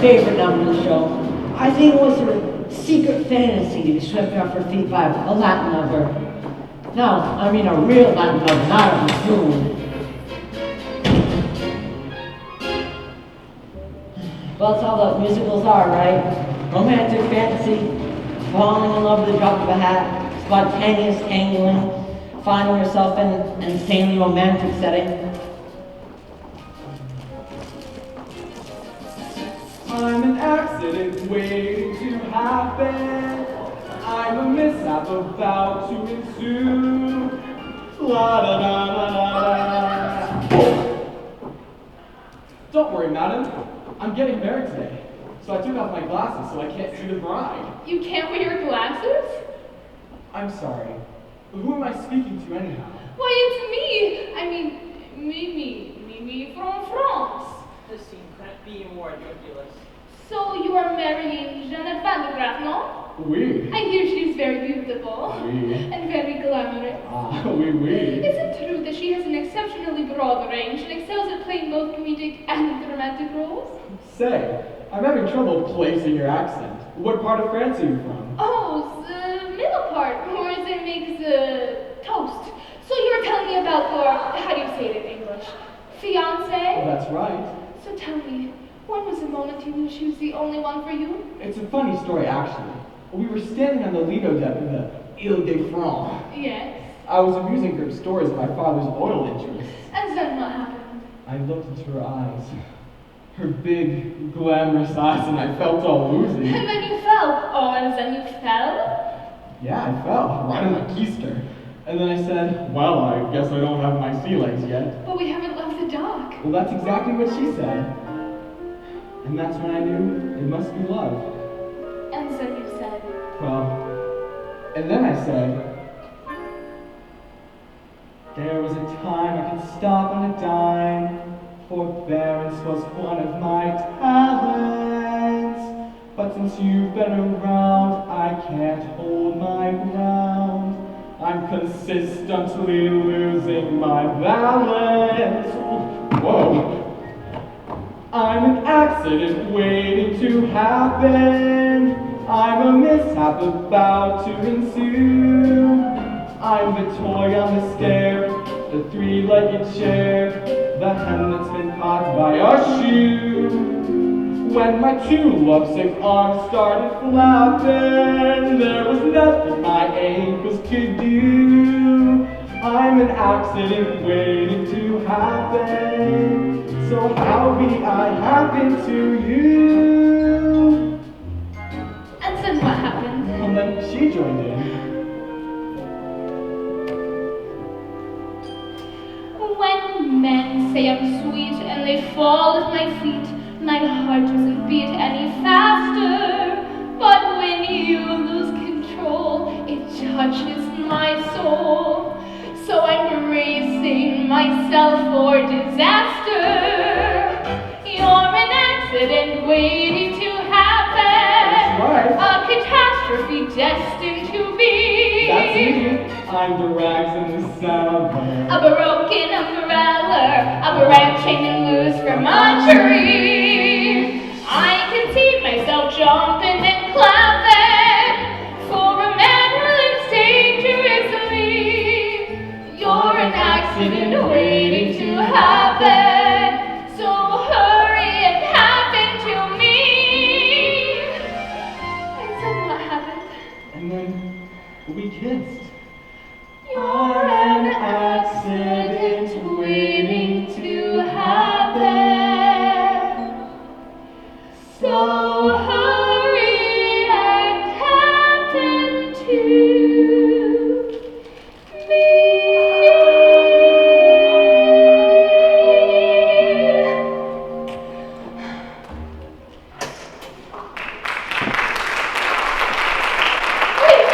favorite number of the show. I think it was her secret fantasy to be swept off her feet by a Latin lover. No, I mean a real Latin lover, not a buffoon. Well, that's all that musicals are, right? Romantic fantasy, falling in love with the drop of a hat, spontaneous angling, finding yourself in an insanely romantic setting. I'm an accident waiting to happen. I'm a mishap about to ensue. La da da da da. Don't worry, madam. I'm getting married today. So I took off my glasses so I can't see the bride. You can't wear your glasses? I'm sorry. Who am I speaking to anyhow? Why, it's me! I mean, Mimi from France. This scene couldn't be more ridiculous. So you are marrying Jeannette Van de Graaff, no? Oui. I hear she's very beautiful. Oui. And very glamorous. Ah, oui, oui. Is it true that she has an exceptionally broad range and excels at playing both comedic and dramatic roles? Say, I'm having trouble placing your accent. What part of France are you from? Oh, the middle part, where they make the toast. So you were telling me about your, how do you say it in English? Fiancé? That's right. So tell me, when was the moment you knew she was the only one for you? It's a funny story, actually. We were standing on the Lido deck of the Ile de France. Yes. I was amusing her stories of my father's oil interests. And then what happened? I looked into her eyes. Her big, glamorous eyes, and I felt all woozy. And then you fell. Oh, and then you fell? Yeah, I fell, right on my keister. And then I said, well, I guess I don't have my sea legs yet. But we haven't left the dock. Well, that's exactly what she said. And that's when I knew it must be love. And then you said, Well, and then I said, there was a time I could stop on a dime. Forbearance was one of my talents. But since you've been around, I can't hold my ground. I'm consistently losing my balance. Whoa. I'm an accident waiting to happen. I'm a mishap about to ensue. I'm the toy on the stair, the three-legged chair, the hen that's been caught by a shoe. When my two lovesick arms started flapping, there was nothing my ankles could do. I'm an accident waiting to happen. So how be I happen to you? and then what happened? And then she joined in. When men say I'm sweet and they fall at my feet, my heart doesn't beat any faster. But when you lose control, it touches my soul. So I'm bracing myself for disaster. You're an accident waiting to happen. That's right. A catastrophe destined to be. That's me. I'm the rags in the cellar. A broken umbrella, a branching and loose from a tree. I can see myself jumping and clapping for a man who lives dangerously. You're an accident waiting to happen, so hurry and happen to me. And then what happened? And then we kissed. You're an accident waiting to happen. So hurry and happen to me. Wait!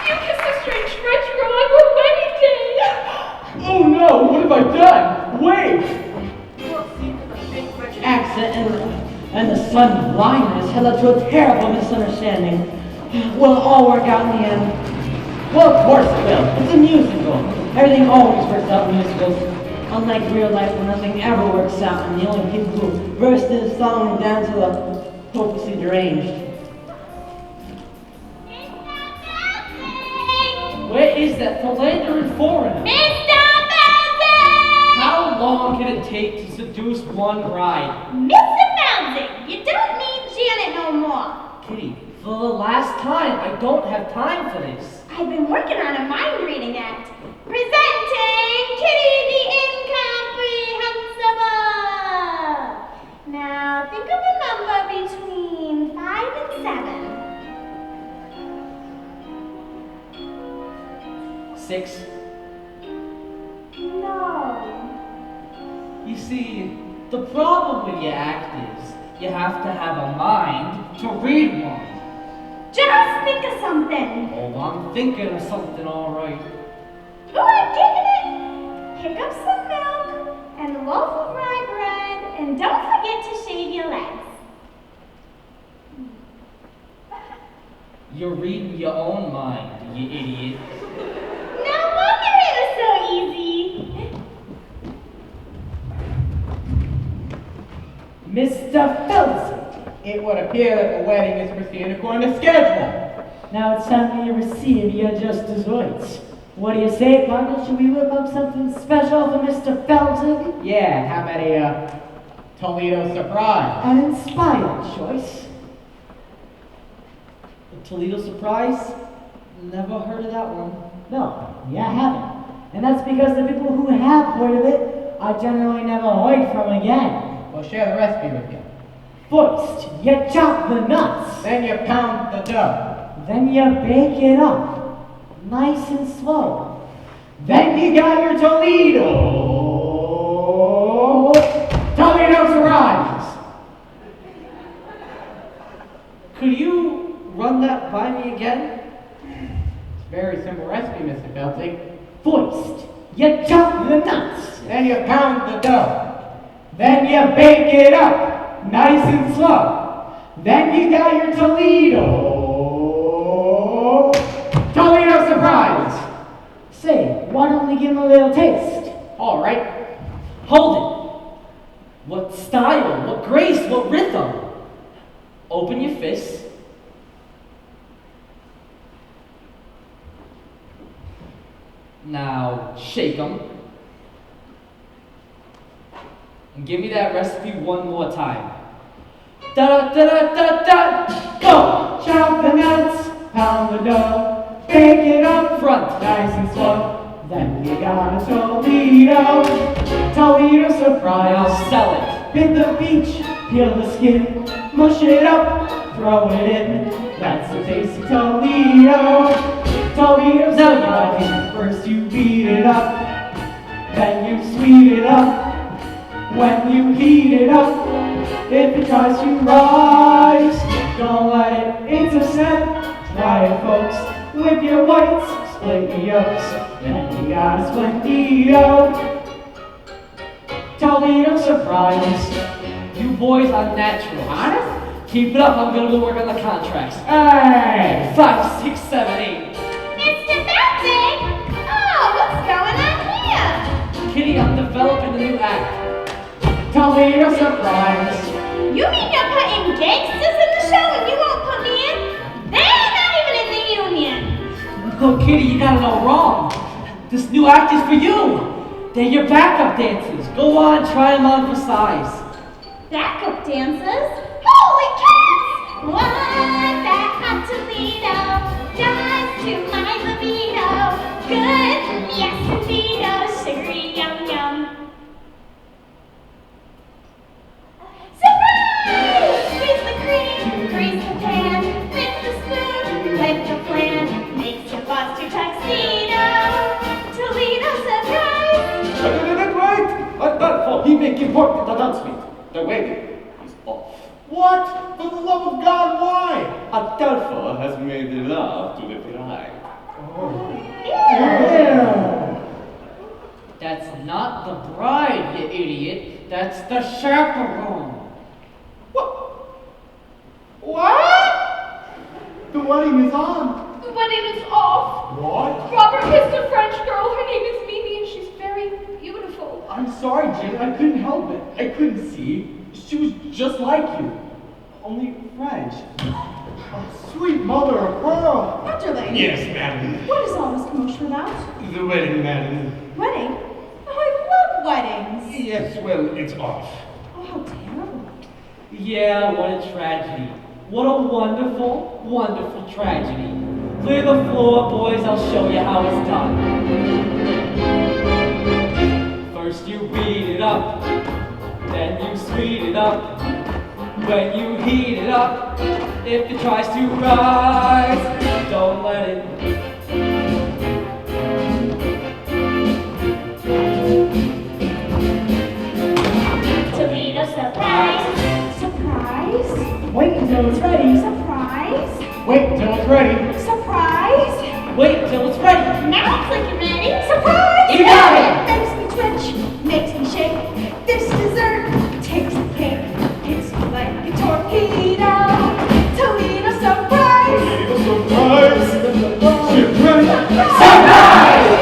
You kissed a strange French girl on her wedding day! Oh no, what have I done? Wait! Accent and the sudden blindness had led to a terrible misunderstanding. Will it all work out in the end? Well, of course it will. It's a musical. Everything always works out in musicals. Unlike real life where nothing ever works out and the only people who burst into song and dance are the hopelessly deranged. Where is that philandering foreigner? Mr. Bouncing! How long can it take to seduce one bride? Mr. Bouncing, you don't need Janet no more. Kitty, for the last time, I don't have time for this. I've been working on a mind reading act. Presenting Kitty the Incomprehensible. Now think of a number between 5 and 7. 6. No. You see, the problem with your act is you have to have a mind to read one. Just think of something. Oh, I'm thinking of something all right. Good, getting it. Pick up some milk and a loaf of rye bread, and don't forget to shave your legs. You're reading your own mind, you idiot. No wonder it was so easy. Mr. Felton, It would appear that the wedding is proceeding according to schedule. now it's time for you to receive your just desserts. What do you say, partner? Should we whip up something special for Mr. Felton? Yeah, how about a Toledo surprise? An inspired choice. The Toledo surprise? Never heard of that one. No, you haven't. And that's because the people who have heard of it are generally never heard from again. We'll share the recipe with you. First, you chop the nuts. Then you pound the dough. Then you bake it up. Nice and slow. Then you got your Toledo surprise. Could you run that by me again? It's a very simple recipe, Mr. Felting. First, you chop the nuts. Then you pound the dough. Then you bake it up. Nice and slow. Then you got your Toledo surprise. Say, why don't we give him a little taste? All right. Hold it. What style, what grace, what rhythm. Open your fists. Now, shake them. And give me that recipe one more time. Da da da da da, go! Chop the nuts, pound the dough, bake it up Front. nice and slow. Then you got a Toledo surprise. Now sell it. Hit the beach, peel the skin, mush it up, throw it in. That's the taste of Toledo surprise. First you beat it up, then you sweet it up. When you heat it up, if it tries to rise, don't let it intercept. Try it, folks, with your whites, split the yolks. Then you got a Splendido Toledo surprise. You boys are natural. Honest? Keep it up, I'm gonna go work on the contracts. Hey! 5, 6, 7, 8. Mr. Bouncing! Oh, what's going on here? Kitty, I'm developing a new act. Toledo surprise. You mean you're putting gangsters in the show and you won't put me in? They're not even in the union. Oh, Kitty, you got it all wrong. This new act is for you. They're your backup dancers. Go on, try them on for size. Backup dancers? Holy cats! What that hot Toledo does to my libido. Good, yes, indeed, sugary yum yum. Surprise! Squeeze the cream, grease the pan, lift the spoon, lift the flan, makes your boss your tuxedo. Toledo surprise! Wait! He make important announcement. The wedding is off. What? For the love of God, why? Adolfo has made love to the bride. That's not the bride, you idiot. That's the chaperone. What? The wedding is on. The wedding is off. What? Robert kissed a French girl. Her name is Mimi, and she's very beautiful. I'm sorry, Jim. I couldn't help it. I couldn't see. She was just like you. Only French. Oh, sweet mother of pearl. Underling. Yes, madam. What is all this commotion about? The wedding, madam. Wedding? Oh, I love weddings. Yes, well, it's off. Oh, how terrible. Yeah, what a tragedy. What a wonderful, wonderful tragedy. Clear the floor, boys. I'll show you how it's done. First you beat it up, then you sweet it up. When you heat it up, if it tries to rise, don't let it. Toledo surprise. Surprise? Wait until it's ready. Surprise? Wait until it's ready. Surprise? Wait until it's ready. Now it's looking ready. Surprise! You got it! Makes me twitch, makes me shake. This dessert takes the cake. Hits me like a torpedo. Toledo surprise! Surprise! Shipwreck! Surprise!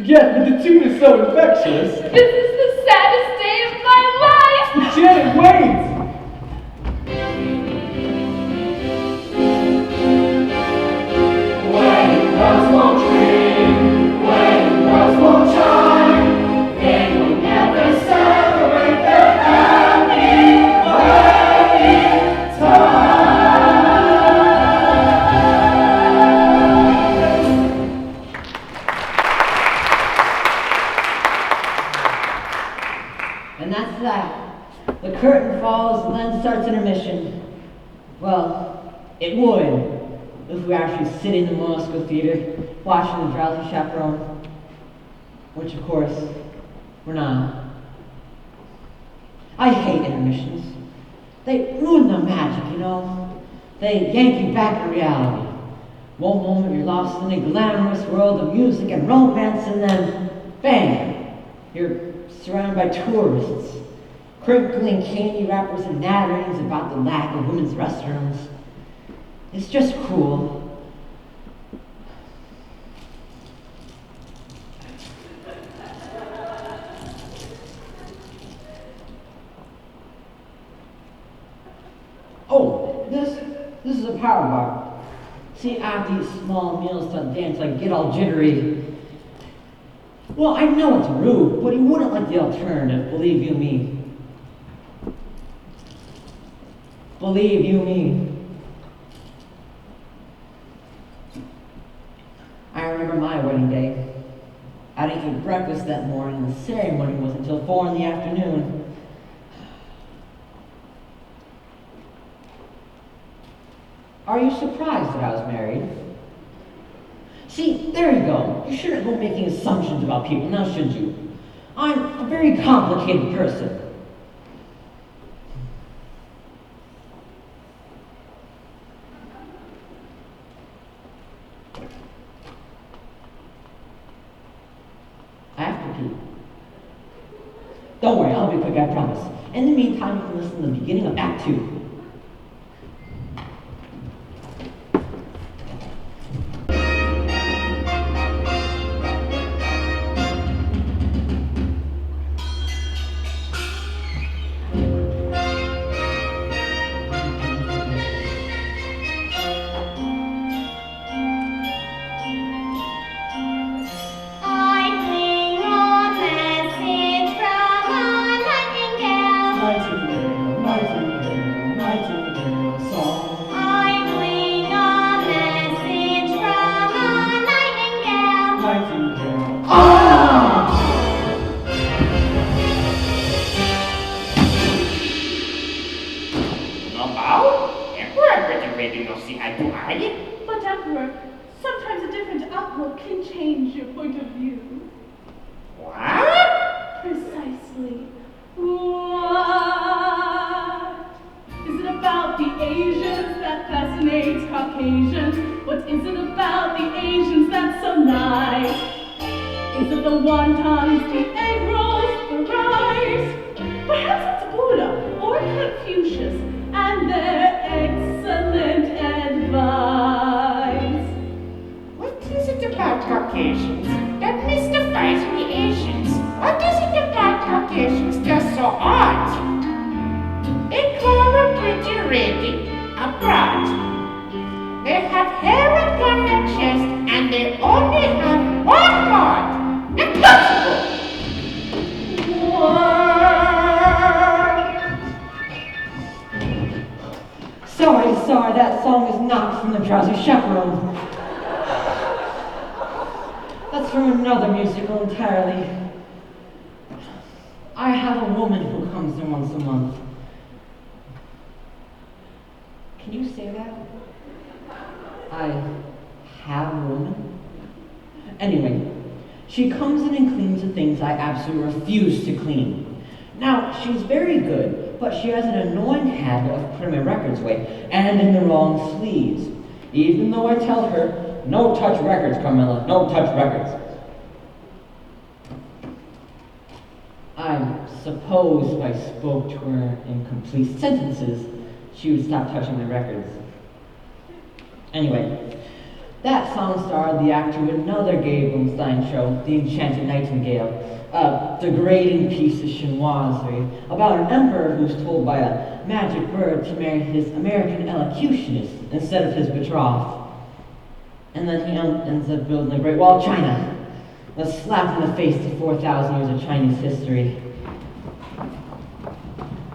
Yes, but the tune is so infectious. This is the saddest day of my life! Janet, wait! When bells won't ring, when bells won't chime, they will never celebrate their happy wedding time. And that's that. The curtain falls and then starts intermission. Well, it would if we were actually sitting in the Moscow Theater watching the Drowsy Chaperone, which of course we're not. I hate intermissions. They ruin the magic, you know? They yank you back to reality. One moment you're lost in a glamorous world of music and romance, and then, bang, you're surrounded by tourists, crinkling candy wrappers and natterings about the lack of women's restrooms. It's just cruel. Oh, this is a power bar. See, after these small meals to dance, I get all jittery. Well, I know it's rude, but he wouldn't like the alternative, believe you me. Believe you me. I remember my wedding day. I didn't eat breakfast that morning, and the ceremony wasn't until 4 in the afternoon. Are you surprised that I was married? See, there you go. You shouldn't go making assumptions about people, now should you? I'm a very complicated person. I have to pee. Don't worry, I'll be quick, I promise. In the meantime, you can listen to the beginning of Act 2. But Emperor, sometimes a different outlook can change your point of view. What? Precisely. What? Is it about the Asians that fascinates Caucasians? What is it about the Asians that's so nice? Is it the wontons, the egg rolls, the rice? Perhaps it's Buddha or Confucius and their excellent advice. What is it about Caucasians that mystifies the Asians? What is it about Caucasians that's so odd? They call a pretty lady a brat. They have hair upon their chest and they only have one heart. Impossible! Sorry, that song is not from the Drowsy Chaperone. That's from another musical entirely. I have a woman who comes in once a month. Can you say that? I have a woman? Anyway, she comes in and cleans the things I absolutely refuse to clean. Now, she's very good, but she has an annoying habit of putting my records away, and in the wrong sleeves. Even though I tell her, no touch records, Carmilla, no touch records. I suppose if I spoke to her in complete sentences, she would stop touching my records. Anyway, that song starred the actor of another Gabe Blumstein show, The Enchanted Nightingale, a degrading piece of chinoiserie about an emperor who's told by a magic bird to marry his American elocutionist instead of his betrothed. And then he ends up building the Great Wall of China, a slap in the face to 4,000 years of Chinese history.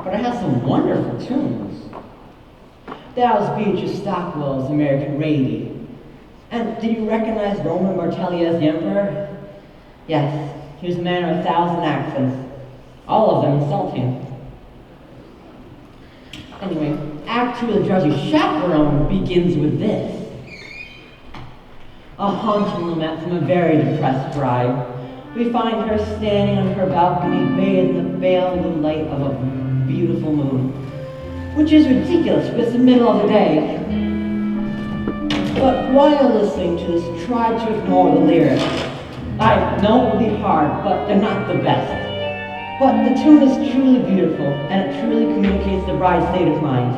But it has some wonderful tunes. That was Beatrice Stockwell's American Rady. And did you recognize Roman Martelli as the emperor? Yes, he was a man of 1,000 accents, all of them insulting. Anyway, Act 2 of the Drowsy Chaperone begins with this. A haunting lament from a very depressed bride. We find her standing on her balcony, bathed in the pale blue light of a beautiful moon, which is ridiculous because it's the middle of the day. But while listening to this, try to ignore the lyrics. I know it will be hard, but they're not the best. But the tune is truly beautiful, and it truly communicates the bride's state of mind.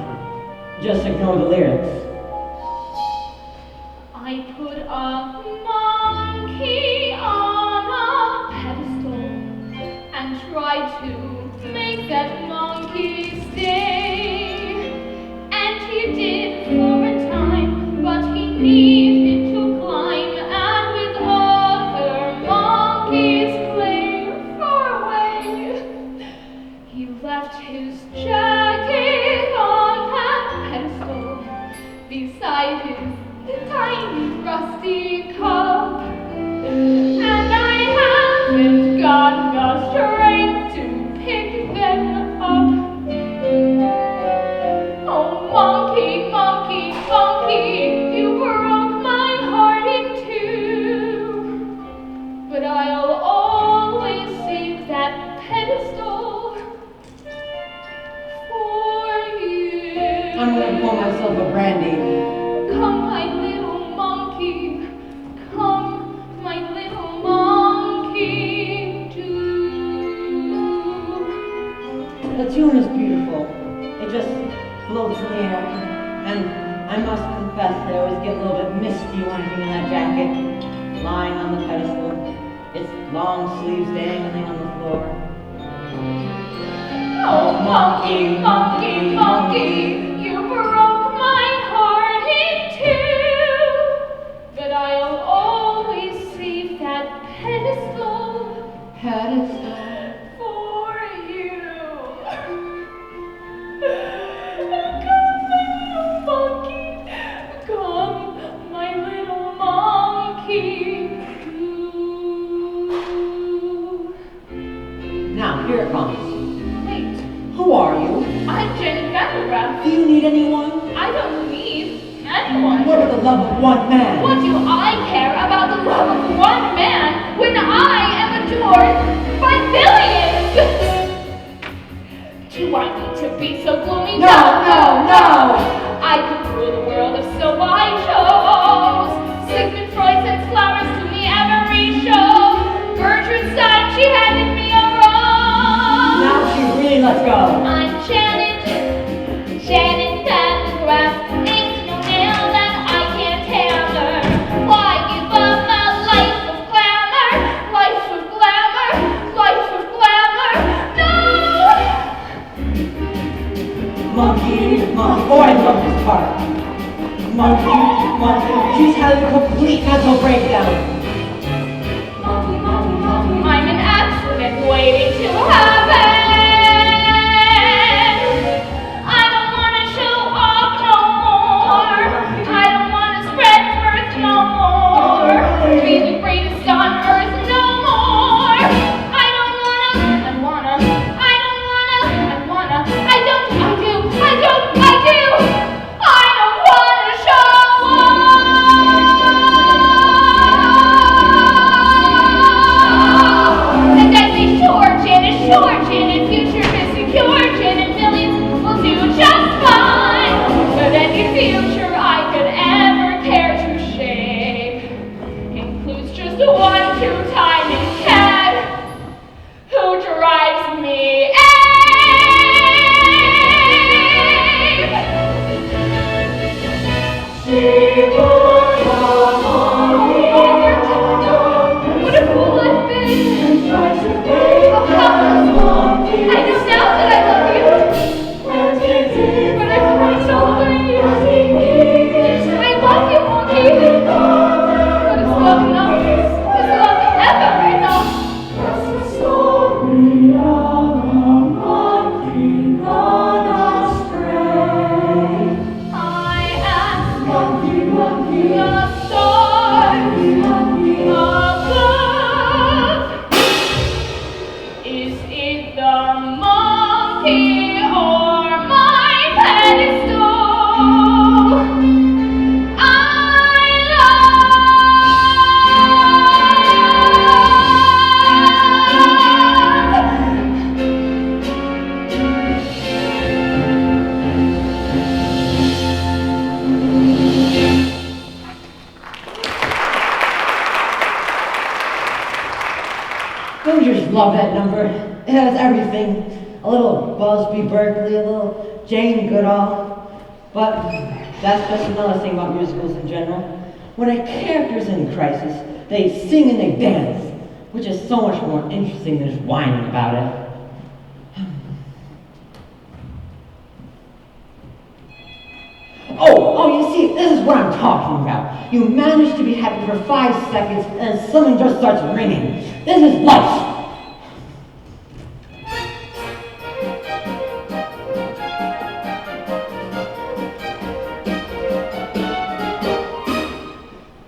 Just ignore the lyrics. I put a monkey on a pedestal and tried to make that monkey stay. And he did for a time, but he needed to climb, and with other monkeys playing far away, he left his jacket on that pedestal the tune is beautiful. It just floats in the air. And I must confess I always get a little bit misty when I'm in that jacket, lying on the pedestal, its long sleeves dangling on the floor. Oh, monkey, monkey, monkey, you broke my heart in two. But I'll always save that pedestal for you. Come, my little monkey. Now, here it comes. Wait, Who are you? I'm Jenny Vandergraff. Do you need anyone? I don't need anyone. What about the love of one man? What do I care about the love of one man when I am adored by billions? Do I need to be so gloomy? No, no, no! I could rule the world if so I chose. Sigmund Freud sends flowers to me every show. Gertrude Stein, she handed me a rose. Now she really lets go. I'm Janet Vandergraff. Ain't no nail that I can't hammer. Why give up a life of glamour? Life of glamour, life of glamour. No! Monkey, monkey. Oh, I love this part. Monkey, monkey. She's having a complete mental breakdown. I'm an accident waiting to happen. I don't want to show off no more. I don't want to spread mirth no more. Be the greatest on earth no more. I don't wanna. I do. I don't wanna show off. And I say sure, Janet, future is secure, Janet, millions will do just fine. But any future I could ever care to shape includes just one two-timing cat who drives me ape. What a fool I've been. I know now that I love you. But I promised always. I love you, monkey. But is love enough? Is love ever enough? That's the story of a monkey gone astray. I am monkey, the stars above. Is it the monkey or my pedestal? Don't you just love that number? It has everything. A little Busby Berkeley, a little Jane Goodall. But that's just another thing about musicals in general. When a character's in crisis, they sing and they dance, which is so much more interesting than just whining about it. Oh, you see, this is what I'm talking about. You manage to be happy for 5 seconds and something just starts ringing. This is life.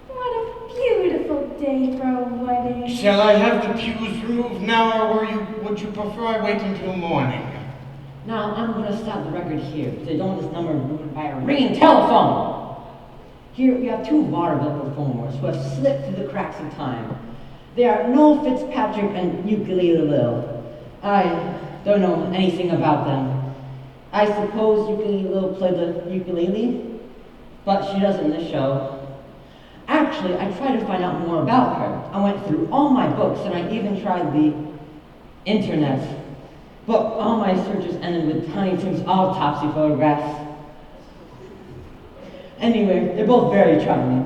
What a beautiful day for a wedding. Shall I have the pews removed now, or would you prefer I wait until morning? Now, I'm going to stop the record here, because I don't want this number ruined by a ringing telephone. Here, we have two vaudeville performers who have slipped through the cracks of time. They are Noel Fitzpatrick and Ukulele Lil. I don't know anything about them. I suppose Ukulele Lil played the ukulele, but she doesn't in this show. Actually, I tried to find out more about her. I went through all my books, and I even tried the internet. But all my searches ended with Tiny Tim's autopsy photographs. Anyway, they're both very troubling.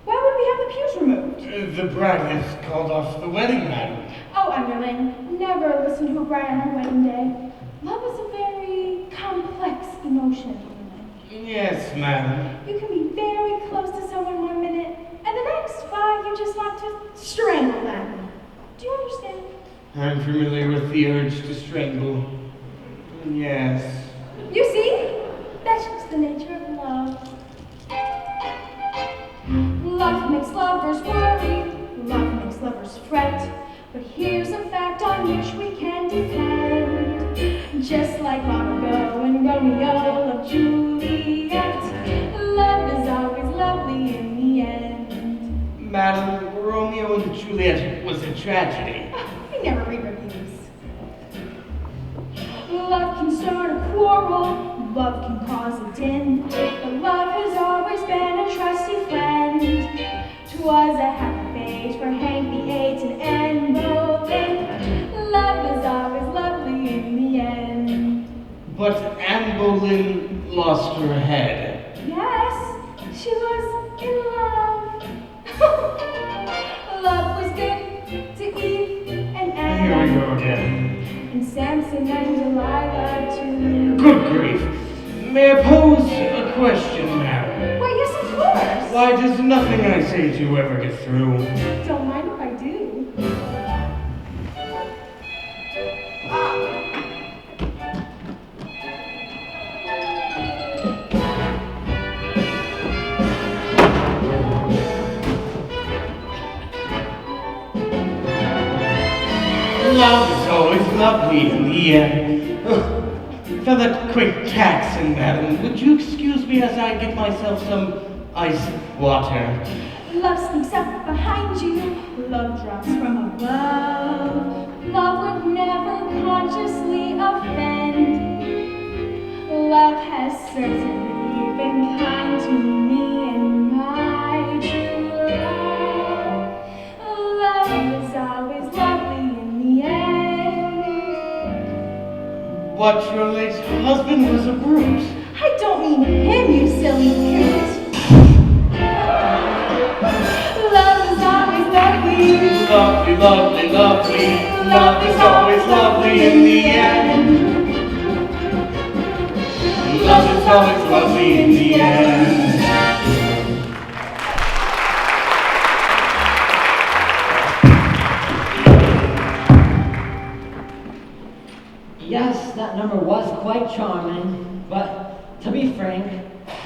Why would we have the pews removed? The bride has called off the wedding, madam. Oh, underling, never listen to a bride on her wedding day. Love is a very complex emotion, underling. Yes, madam. You can be very close to someone 1 minute, and the next 5 you just want to strangle them. Do you understand? I'm familiar with the urge to strangle. Yes. You see? That's just the nature of love. Love makes lovers worry, love makes lovers fret. But here's a fact on which we can depend. Just like long ago when Romeo loved Juliet, love is always lovely in the end. Madam, Romeo and Juliet was a tragedy. I never read reviews. Love can start a quarrel, love can cause a din, but love has always been a trusty friend. 'Twas a happy fate for Hank VIII and Anne Boleyn. Love is always lovely in the end. But Anne Boleyn lost her head. Yes, she was in love. Love was good to Eve and Adam. Here we go again. And Samson and Delilah too. Good grief. May I pose a question, madam? Why, yes, of course. Why does nothing I say to you ever get through? Don't mind if I do. Love is always lovely in the end. For that quick taxing, madam, would you excuse me as I get myself some iced water? Love sneaks up behind you. Love drops from above. Love would never consciously offend. Love has certainly been kind to me and my true love. Love is always lovely in the end. But your late husband was a brute. I don't mean him, you silly coot. Love is always lovely. Lovely, lovely, lovely. Love is always lovely in the end. Love is always lovely in the end. Yes, that number was quite charming, but to be frank,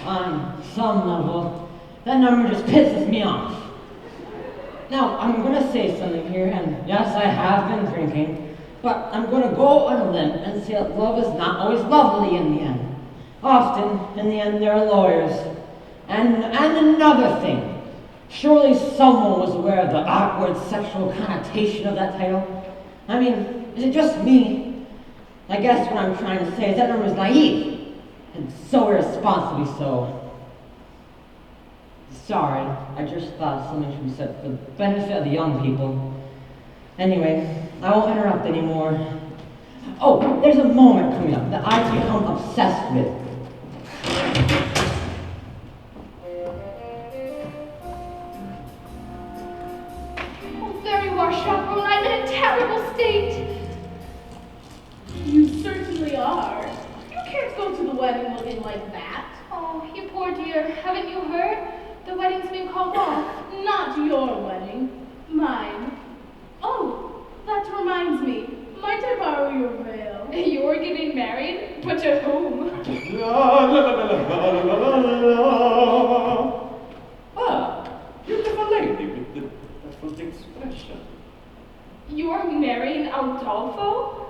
on some level, that number just pisses me off. Now, I'm gonna say something here, and yes, I have been drinking, but I'm gonna go on a limb and say that love is not always lovely in the end. Often, in the end, there are lawyers. And another thing, surely someone was aware of the awkward sexual connotation of that title. I mean, is it just me? I guess what I'm trying to say is that number is naive, and so irresponsibly so. Sorry, I just thought something should be said for the benefit of the young people. Anyway, I won't interrupt anymore. Oh, there's a moment coming up that I've become obsessed with. Oh, there you are, Chaperone. I'm in a terrible state. You certainly are. You can't go to the wedding looking like that. Oh, you poor dear. Haven't you heard? The wedding's been called off. Not your wedding. Mine. Oh, that reminds me. Might I borrow your veil? You're getting married? But to whom? Ah, beautiful lady with the perfect expression. You're marrying Aldolfo?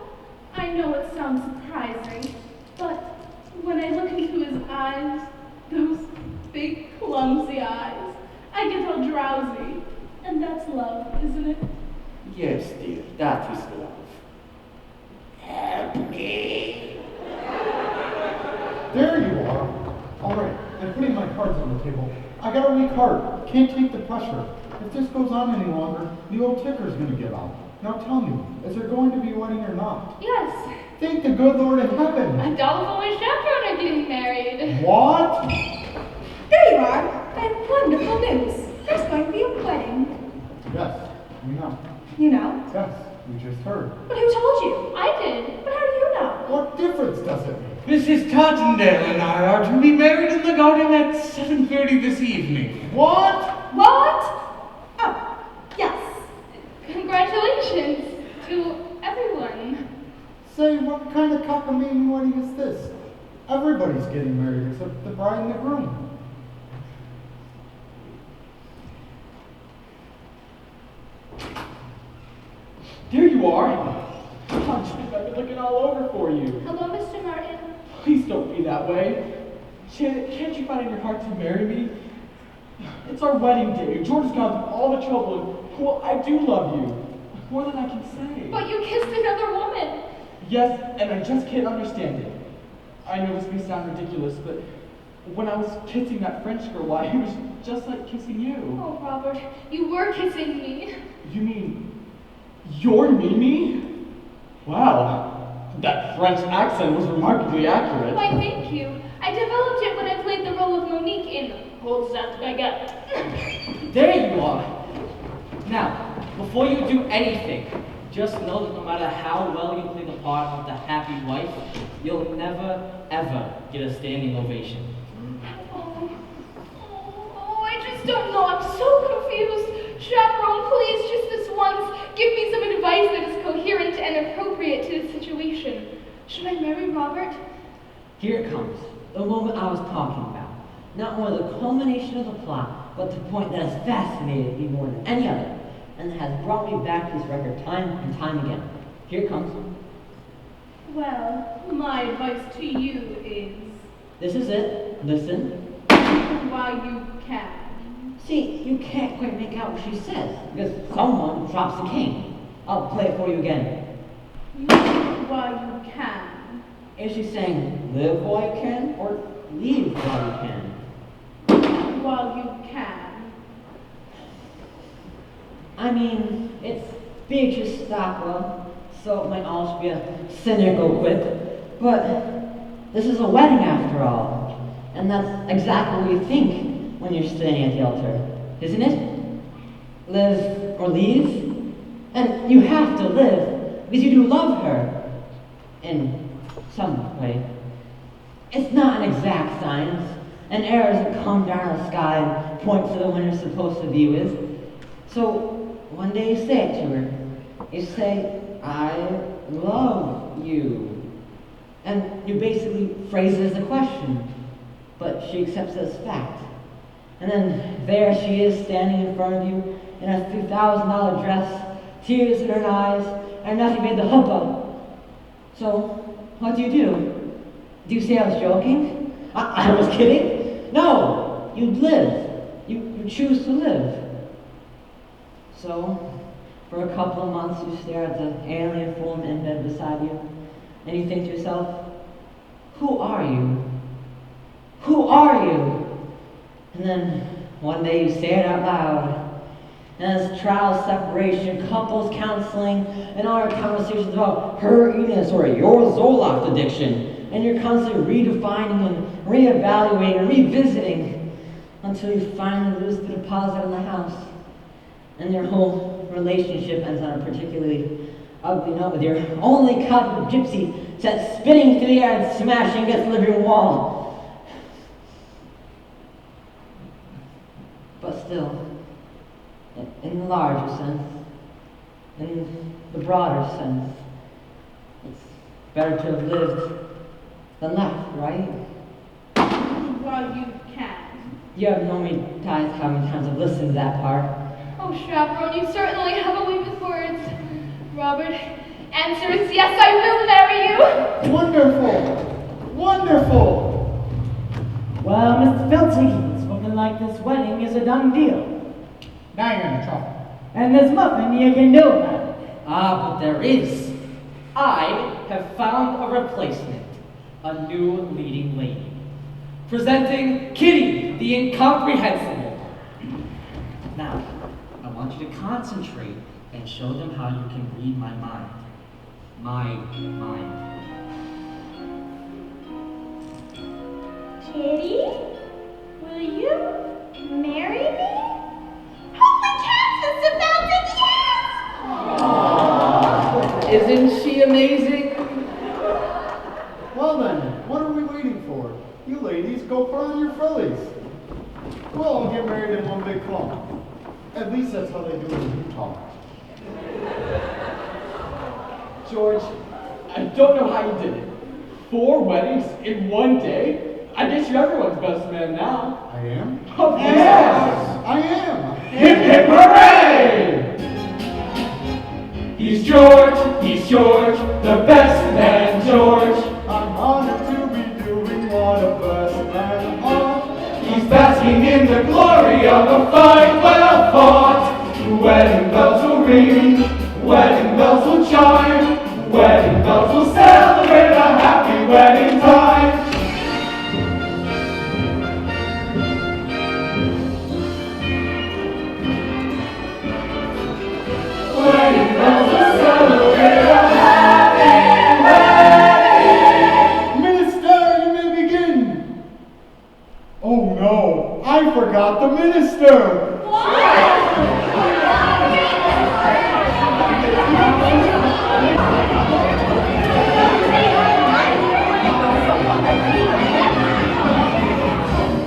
I know it sounds surprising, but when I look into his eyes, those big, clumsy eyes, I get all drowsy. And that's love, isn't it? Yes, dear, that is love. Help me. There you are. All right, I'm putting my cards on the table. I got a weak heart. Can't take the pressure. If this goes on any longer, the old ticker's gonna get out. Now tell me, is there going to be a wedding or not? Yes, Thank the good Lord in heaven. Adolfo and Chaperone are getting married. What? There you are. I have wonderful news. There's going to be a wedding. Yes, we know. You know? Yes, we just heard. But who told you? I did. But how do you know? What difference does it make? Mrs. Cottondale and I are to be married in the garden at 7:30 this evening. What? What? Oh, yes. Congratulations to everyone. Say, what kind of cockamamie wedding is this? Everybody's getting married except the bride and the groom. Here you are. Oh, geez, I've been looking all over for you. Hello, Mr. Martin. Please don't be that way. Janet, can't you find in your heart to marry me? It's our wedding day. George has gone through all the trouble, and, well, I do love you. More than I can say. But you kissed another woman. Yes, and I just can't understand it. I know this may sound ridiculous, but when I was kissing that French girl, why, it was just like kissing you. Oh, Robert, you were kissing me. You mean you're Mimi? Wow, that French accent was remarkably accurate. Why, thank you. I developed it when I played the role of Monique in Hold That Baguette. There you are. Now, before you do anything, just know that no matter how well you play the part of the happy wife, you'll never, ever get a standing ovation. Oh, I just don't know. I'm so confused. Chaperone, please, just this once, give me some advice that is coherent and appropriate to the situation. Should I marry Robert? Here it comes, the moment I was talking about. Not only the culmination of the plot, but the point that has fascinated me more than any other, and has brought me back to this record time and time again. Here it comes. Well, my advice to you is, This is it. Listen. while you can. See, you can't quite make out what she says, because someone drops a cane. I'll play it for you again. Live while you can. Is she saying live while you can, or leave while you can? While you can. I mean, it's Beatrice Stockwell, so it might also be a cynical quip, but this is a wedding after all, and that's exactly what you think when you're standing at the altar, isn't it? Live or leave? And you have to live, because you do love her, in some way. It's not an exact science. An arrow doesn't come down the sky and point to the one you're supposed to be with. So one day you say it to her. You say, I love you. And you basically phrase it as a question, but she accepts it as fact. And then there she is standing in front of you in a $3,000 dress, tears in her eyes, and nothing made the hubbub. So what do? Do you say I was joking? I was kidding? No, you live. You choose to live. So, for a couple of months, you stare at the alien form in bed beside you, and you think to yourself, who are you? Who are you? And then one day you say it out loud. And as trial separation, couples counseling, and all your conversations about her eating or your Zoloft addiction. And you're constantly redefining and reevaluating and revisiting until you finally lose the deposit on the house. And your whole relationship ends on a particularly ugly note with your only copy of Gypsy set spinning through the air and smashing against the living room wall. But still, in the larger sense, in the broader sense, it's better to have lived than left, right? While you can. You have no idea how many times I've listened to that part. Oh, Chaperone, you certainly have a way with words. Robert, answer is yes, I will marry you. Wonderful! Wonderful! Well, Mr. Filty, it's looking like this wedding is a done deal. Now you're in trouble. And there's nothing you can do about it. Ah, but there is. I have found a replacement, a new leading lady. Presenting Kitty, the incomprehensible. Now, I want you to concentrate and show them how you can read my mind. My mind. Kitty, will you marry me? Holy cats, it's about to yes! Isn't she amazing? Well then, what are we waiting for? You ladies, go put on your frillies. We'll all get married in one big clump. At least that's how they do it in Utah. George, I don't know how you did it. 4 weddings in one day? I guess you're everyone's best man now. I am? Of Yes! I am! Hip hip hooray! He's George, the best man George. I'm honored to be doing what a best man ought. He's basking in the glory of a fight well fought. Wedding bells will ring, wedding bells will chime, wedding bells will celebrate a happy wedding time. Wedding bells will celebrate a happy wedding. Minister, you may begin. Oh no, I forgot the minister.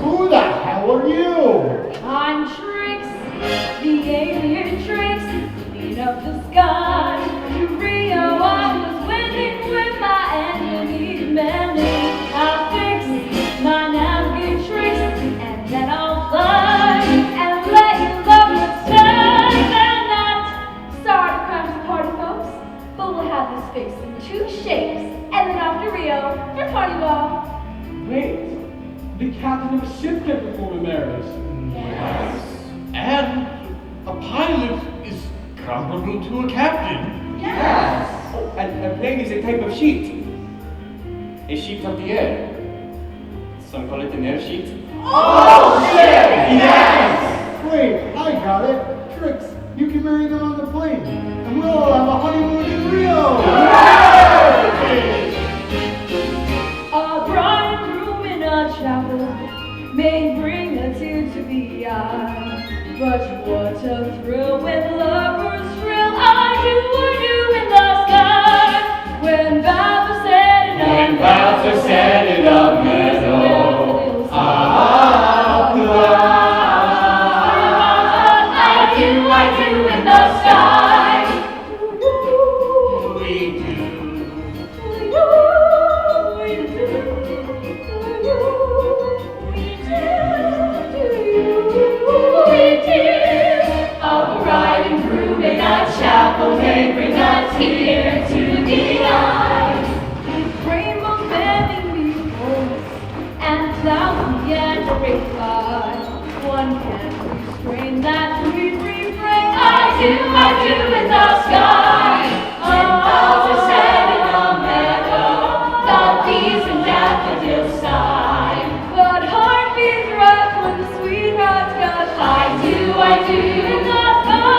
Who the hell are you? I'm Trix, the alien Trix, clean up the sky. To Rio, I was winning with my enemies many. I'll fix my navigatrix, and then I'll fly and let you love your time and not. Sorry to crash the party, folks, but we'll have this fixed in 2 shakes, and then off to Rio for Carnival. Wait, the captain of a ship can perform a marriage. And a pilot is comparable to a captain. Yes! Oh, and a plane is a type of sheet. A sheet of the air. Some call it an air sheet. Oh, shit! Yes! Wait, I got it. Tricks, you can marry them on the plane, and we'll all have a honeymoon in Rio. A bride and groom in a chapel may bring a tear to the eye, but what a thrill when lovers thrill! I do in the sky when vows are said in a meadow. I'll fly. I do in the sky. We do. A bride and groom in a chapel may bring a tear to the eye. Rainbows bending before us and clouds begin to break by. One can't restrain that sweet refrain. I do in the sky. When bells are said in a meadow, the bees and daffodils sigh. But heart beats right when the sweethearts gush. I do in the sky.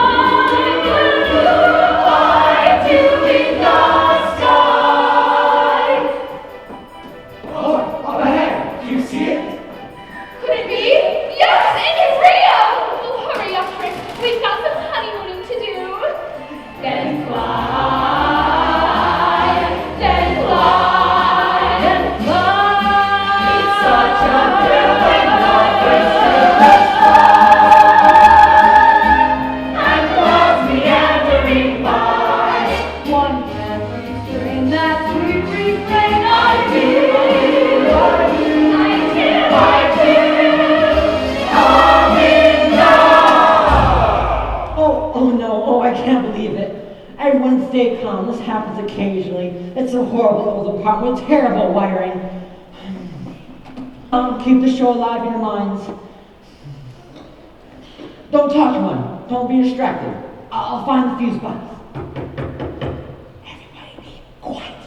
I do in the sky. Oh, up ahead! Do you see it? Could it be? Yes, it is Rio! Well, hurry up, Trix. We've got some honeymooning to do. Then fly, then fly, then fly. It's such a thrill when lovers and clouds meandering by. One can't restrain that sweet refrain. I do. Oh no, I can't believe it. Everyone stay calm, this happens occasionally. It's a horrible old apartment with terrible wiring. Keep the show alive in your minds. Don't talk to one, don't be distracted. I'll find the fuse box. Everybody be quiet.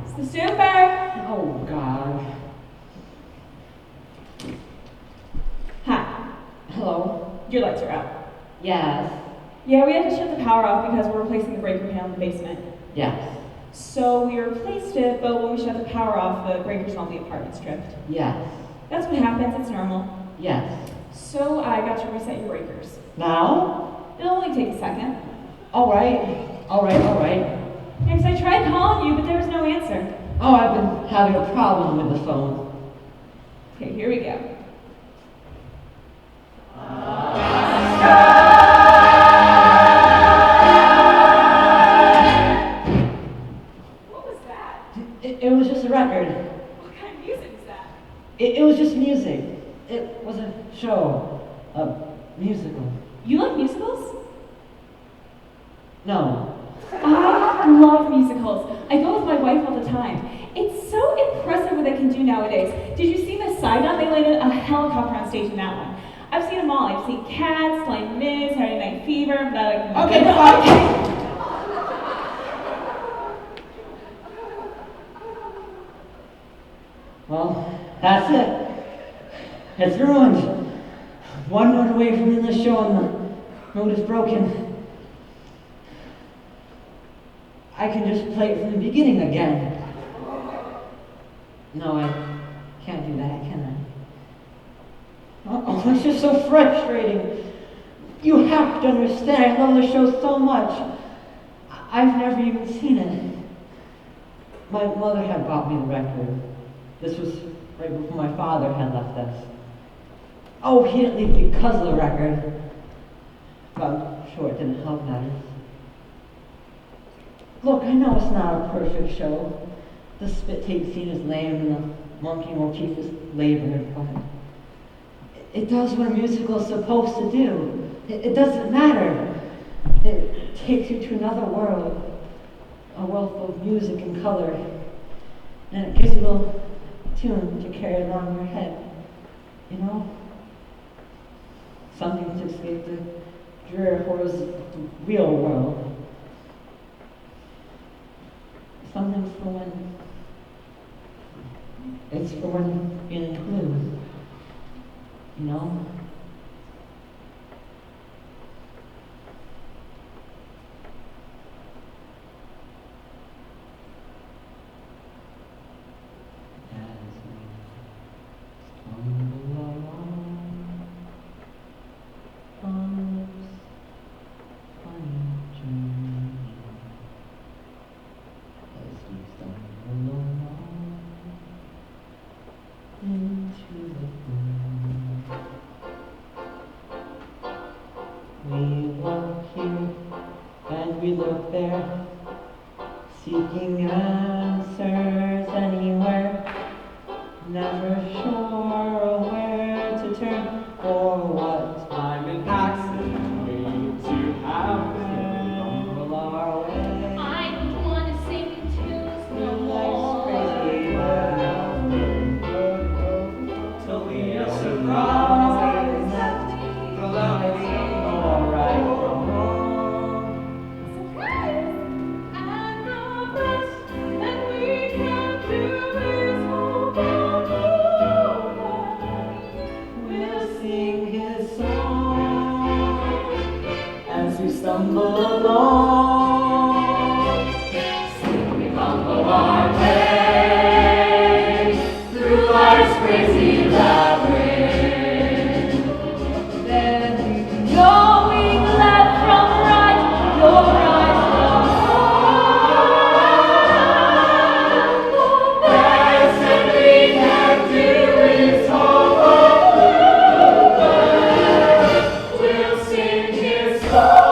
It's the super. Oh God. Hi. Hello. Your lights are out. Yes. Yeah, we had to shut the power off because we're replacing the breaker panel in the basement. Yes. So we replaced it, but when we shut the power off, the breakers in all the apartments tripped. Yes. That's what happens, it's normal. Yes. So I got to reset your breakers. Now? It'll only take a second. Alright. Because I tried calling you, but there was no answer. Oh, I've been having a problem with the phone. Okay, here we go. What was that? It was just a record. What kind of music is that? It was just music. It was a show. A musical. You like musicals? No. I love musicals. I go with my wife all the time. It's so impressive what they can do nowadays. Did you see Miss Saigon? They landed a helicopter on stage in that one. I've seen them all. I've seen Cats, Les Mis, Saturday Night Fever, but Okay, bye. Well, that's it. It's ruined. One note away from ending the show and the note is broken. I can just play it from the beginning again. No, I can't do that, can I? Oh, it's just so frustrating. You have to understand, I love the show so much. I've never even seen it. My mother had bought me the record. This was right before my father had left us. Oh, he didn't leave because of the record. But I'm sure it didn't help matters. Look, I know it's not a perfect show. The spit take scene is lame and the monkey motif is labored, but it does what a musical is supposed to do. It doesn't matter. It takes you to another world, a wealth of music and color, and it gives you a little tune to carry along your head, you know? Something to escape the dreary horrors of the real world. Something for when it's for when you're feeling blue, you know? We look there, seeking answers anywhere, never sure where to turn or what I'm an accident waiting to happen. stumble our way. I don't want to sing tunes no more. Crazy To lead a surprise, the lovely. alright from wrong. And the best that we can do is hope on We'll sing his song as we stumble along. we fumble our way through life's crazy labyrinth. Then going left from right, your right from wrong. The best that we can do is hope on. We'll sing his song.